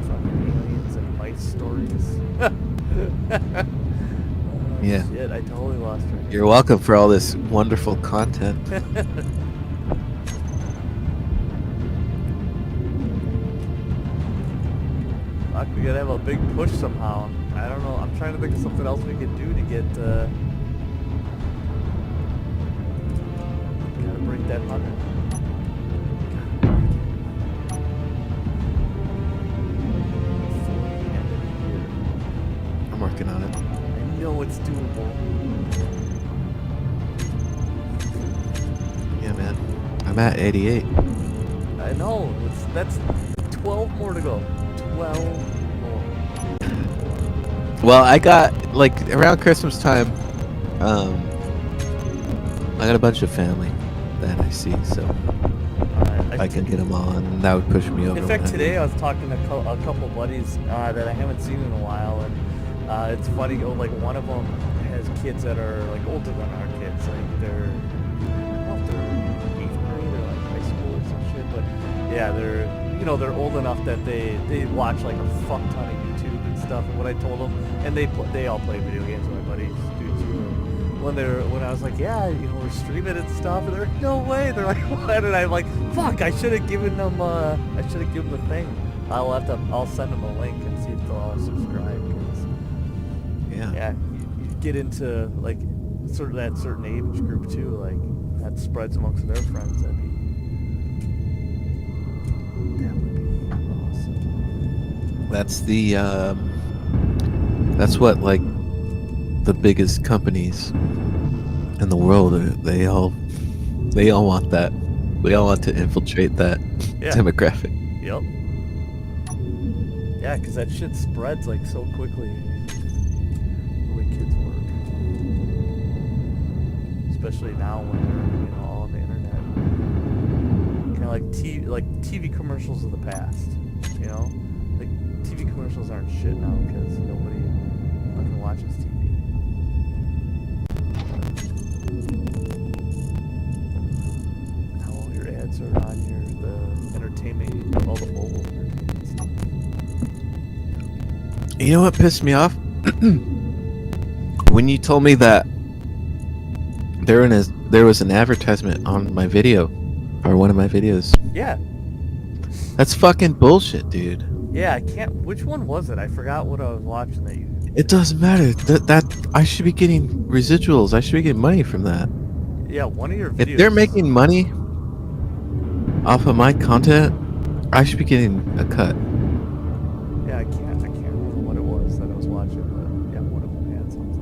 Fucking aliens and ice stories. Oh, Yeah. shit, I totally lost track. You're welcome for all this wonderful content. Fuck, we gotta have a big push somehow. I don't know. I'm trying to think of something else we could do to get, gotta break that 100. I'm working on it. I know it's doable. Yeah, man. I'm at 88. I know. That's 12 more to go. 12 more. Well, I got, like, around Christmas time, I got a bunch of family that I see, so I can get them on, and that would push me over. In fact, 100. today I was talking to a couple buddies that I haven't seen in a while, and It's funny. Oh, like one of them has kids that are like older than our kids. Like they're, I don't know if they're 8th grade or like high school or some shit, but yeah, they're old enough that they watch like a fuck ton of YouTube and stuff. And what I told them, and they all play video games. My buddies do too. When I was like, yeah, we're streaming and stuff, and they're like, no way. They're like, what? And I'm like, fuck, I should have given them the thing. I'll send them a link and see if they'll all subscribe. Yeah, you get into like sort of that certain age group too, like that spreads amongst their friends. That would be awesome. That's what like the biggest companies in the world are. They all want that. We all want to infiltrate that demographic. Yep. Yeah, because that shit spreads like so quickly. Kids work, especially now when they're all on the internet. Kind of like TV commercials of the past. Like TV commercials aren't shit now because nobody fucking watches TV. Now all your ads are on the entertainment, all the mobile entertainment stuff. You know what pissed me off? When you told me that there was an advertisement on my video, or one of my videos. Yeah. That's fucking bullshit, dude. Yeah, I can't. Which one was it? I forgot what I was watching that you. It doesn't matter. That I should be getting residuals. I should be getting money from that. Yeah, one of your videos. If they're making money off of my content, I should be getting a cut. Yeah, I can't remember what it was that I was watching, but yeah, one of them had something.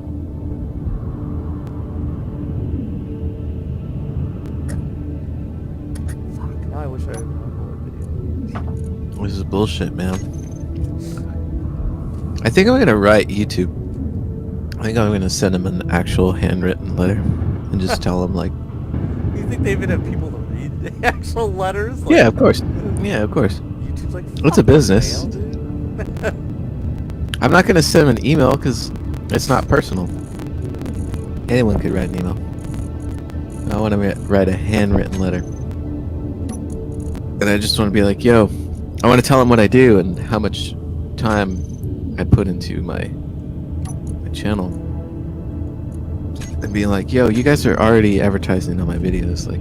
Fuck, now I wish I remember what video it was. This is bullshit, man. I think I'm gonna write YouTube. I think I'm gonna send them an actual handwritten letter and just tell them like. You think they even have people to read the actual letters? Like, yeah, of course. Yeah, of course. YouTube's like. It's a business. Mail, I'm not gonna send them an email because it's not personal. Anyone could write an email. I want to write a handwritten letter, and I just want to be like, "Yo, I want to tell them what I do and how much time I put into my channel." And being like, "Yo, you guys are already advertising on my videos. Like,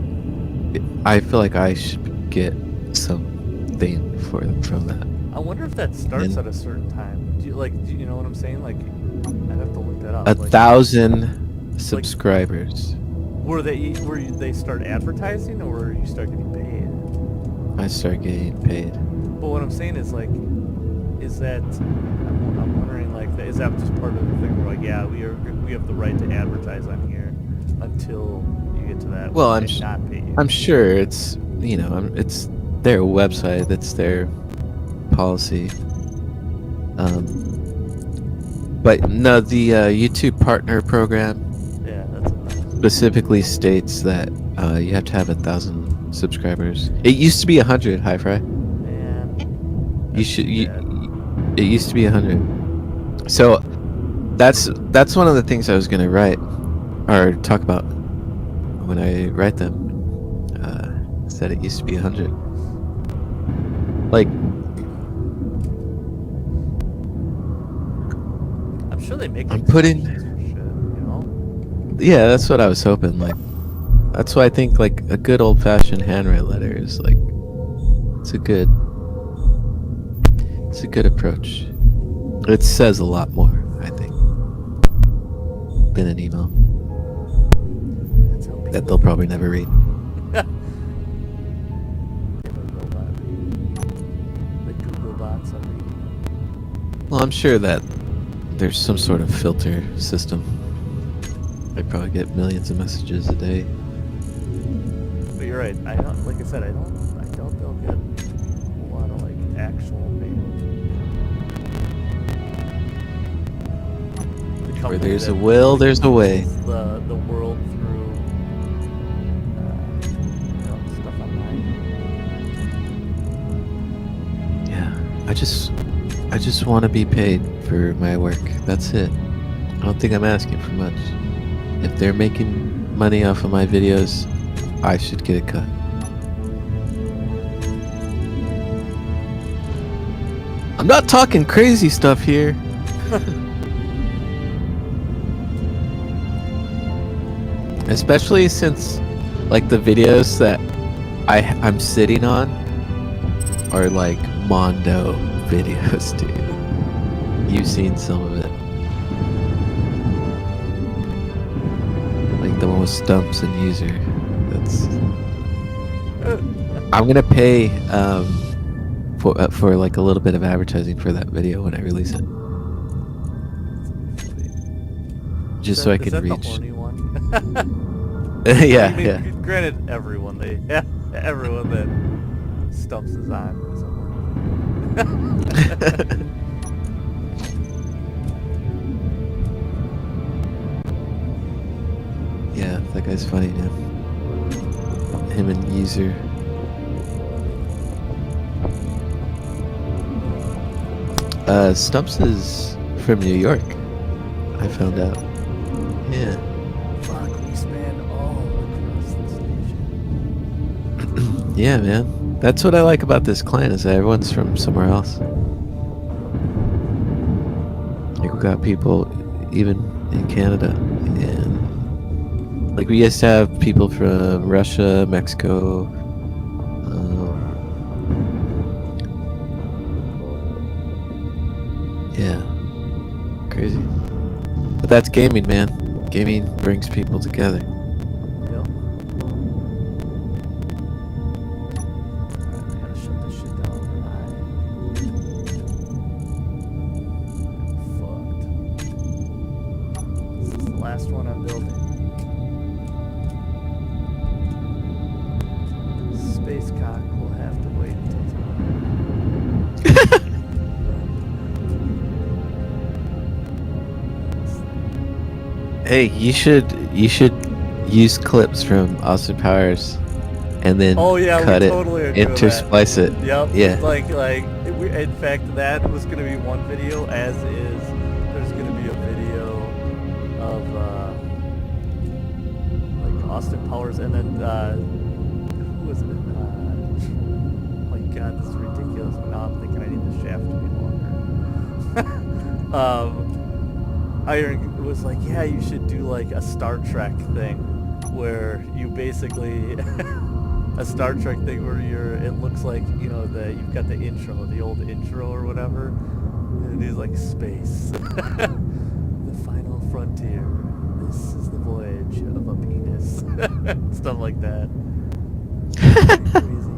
I feel like I should get something from that." I wonder if that starts at a certain time. Do you know what I'm saying? Like, I'd have to look that up. 1,000 subscribers. Were they start advertising or you start getting paid? I start getting paid. But what I'm saying is like, is that I'm wondering like, is that just part of the thing where like, yeah, we have the right to advertise on here until you get to that. Well, and not pay you. I'm sure it's it's their website. That's their policy. But no, the YouTube Partner Program specifically states that you have to have 1,000 subscribers. It used to be 100. Hi, Fry. Man, it used to be 100. So that's one of the things I was gonna write or talk about when I write them. Said it used to be 100. Like. sure they make. I'm putting. Shit, you know? Yeah, that's what I was hoping. Like, that's why I think like a good old-fashioned handwritten letter is like, it's a good approach. It says a lot more, I think, than an email that they'll probably never read. Well, I'm sure that there's some sort of filter system. I probably get millions of messages a day. But you're right. I don't. Like I said, I don't. They'll get a lot of like actual mail. Where there's a will, there's a way. The world through stuff online. Yeah, I just want to be paid for for my work. That's it. I don't think I'm asking for much. If they're making money off of my videos, I should get a cut. I'm not talking crazy stuff here. Especially since, like, the videos that I'm sitting on are like Mondo videos, dude. You've seen some of it. Like the one with Stumps and User. That's. I'm gonna pay for like a little bit of advertising for that video when I release it. Just so I can reach. Is that the horny one? Yeah, I mean, yeah. Granted, everyone that Stumps is on is a horny. Yeah, that guy's funny, man. Him and User. Stumps is from New York. I found out. Yeah. Fuck, we span all across the station. Yeah, man. That's what I like about this clan is that everyone's from somewhere else. Like we got people even in Canada, and like we used to have people from Russia, Mexico. Yeah, crazy. But that's gaming, man. Gaming brings people together. Yep. Alright, I gotta shut this shit down. I'm fucked. This is the last one I'm building. Space cock will have to wait until tomorrow. Hey, you should use clips from Austin Powers, and then Oh yeah, cut we it, totally agree with intersplice it. Yep. Yeah. Like in fact, that was gonna be one video. As is, there's gonna be a video of like Austin Powers, and then who was it? Oh my God, this is ridiculous. But now I'm thinking I need the shaft to be longer. Iron was like, yeah, you should do like a Star Trek thing, where you basically a Star Trek thing where it looks like, you know, you've got the intro, the old intro or whatever, and he's like, space, the final frontier. This is the voyage of a penis, stuff like that. Crazy.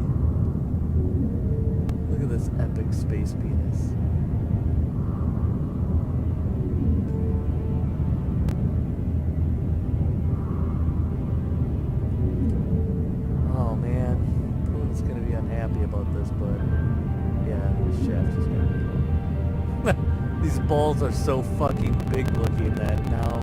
Look at this epic space penis. About this, but yeah, this shaft is gonna be these balls are so fucking big looking that now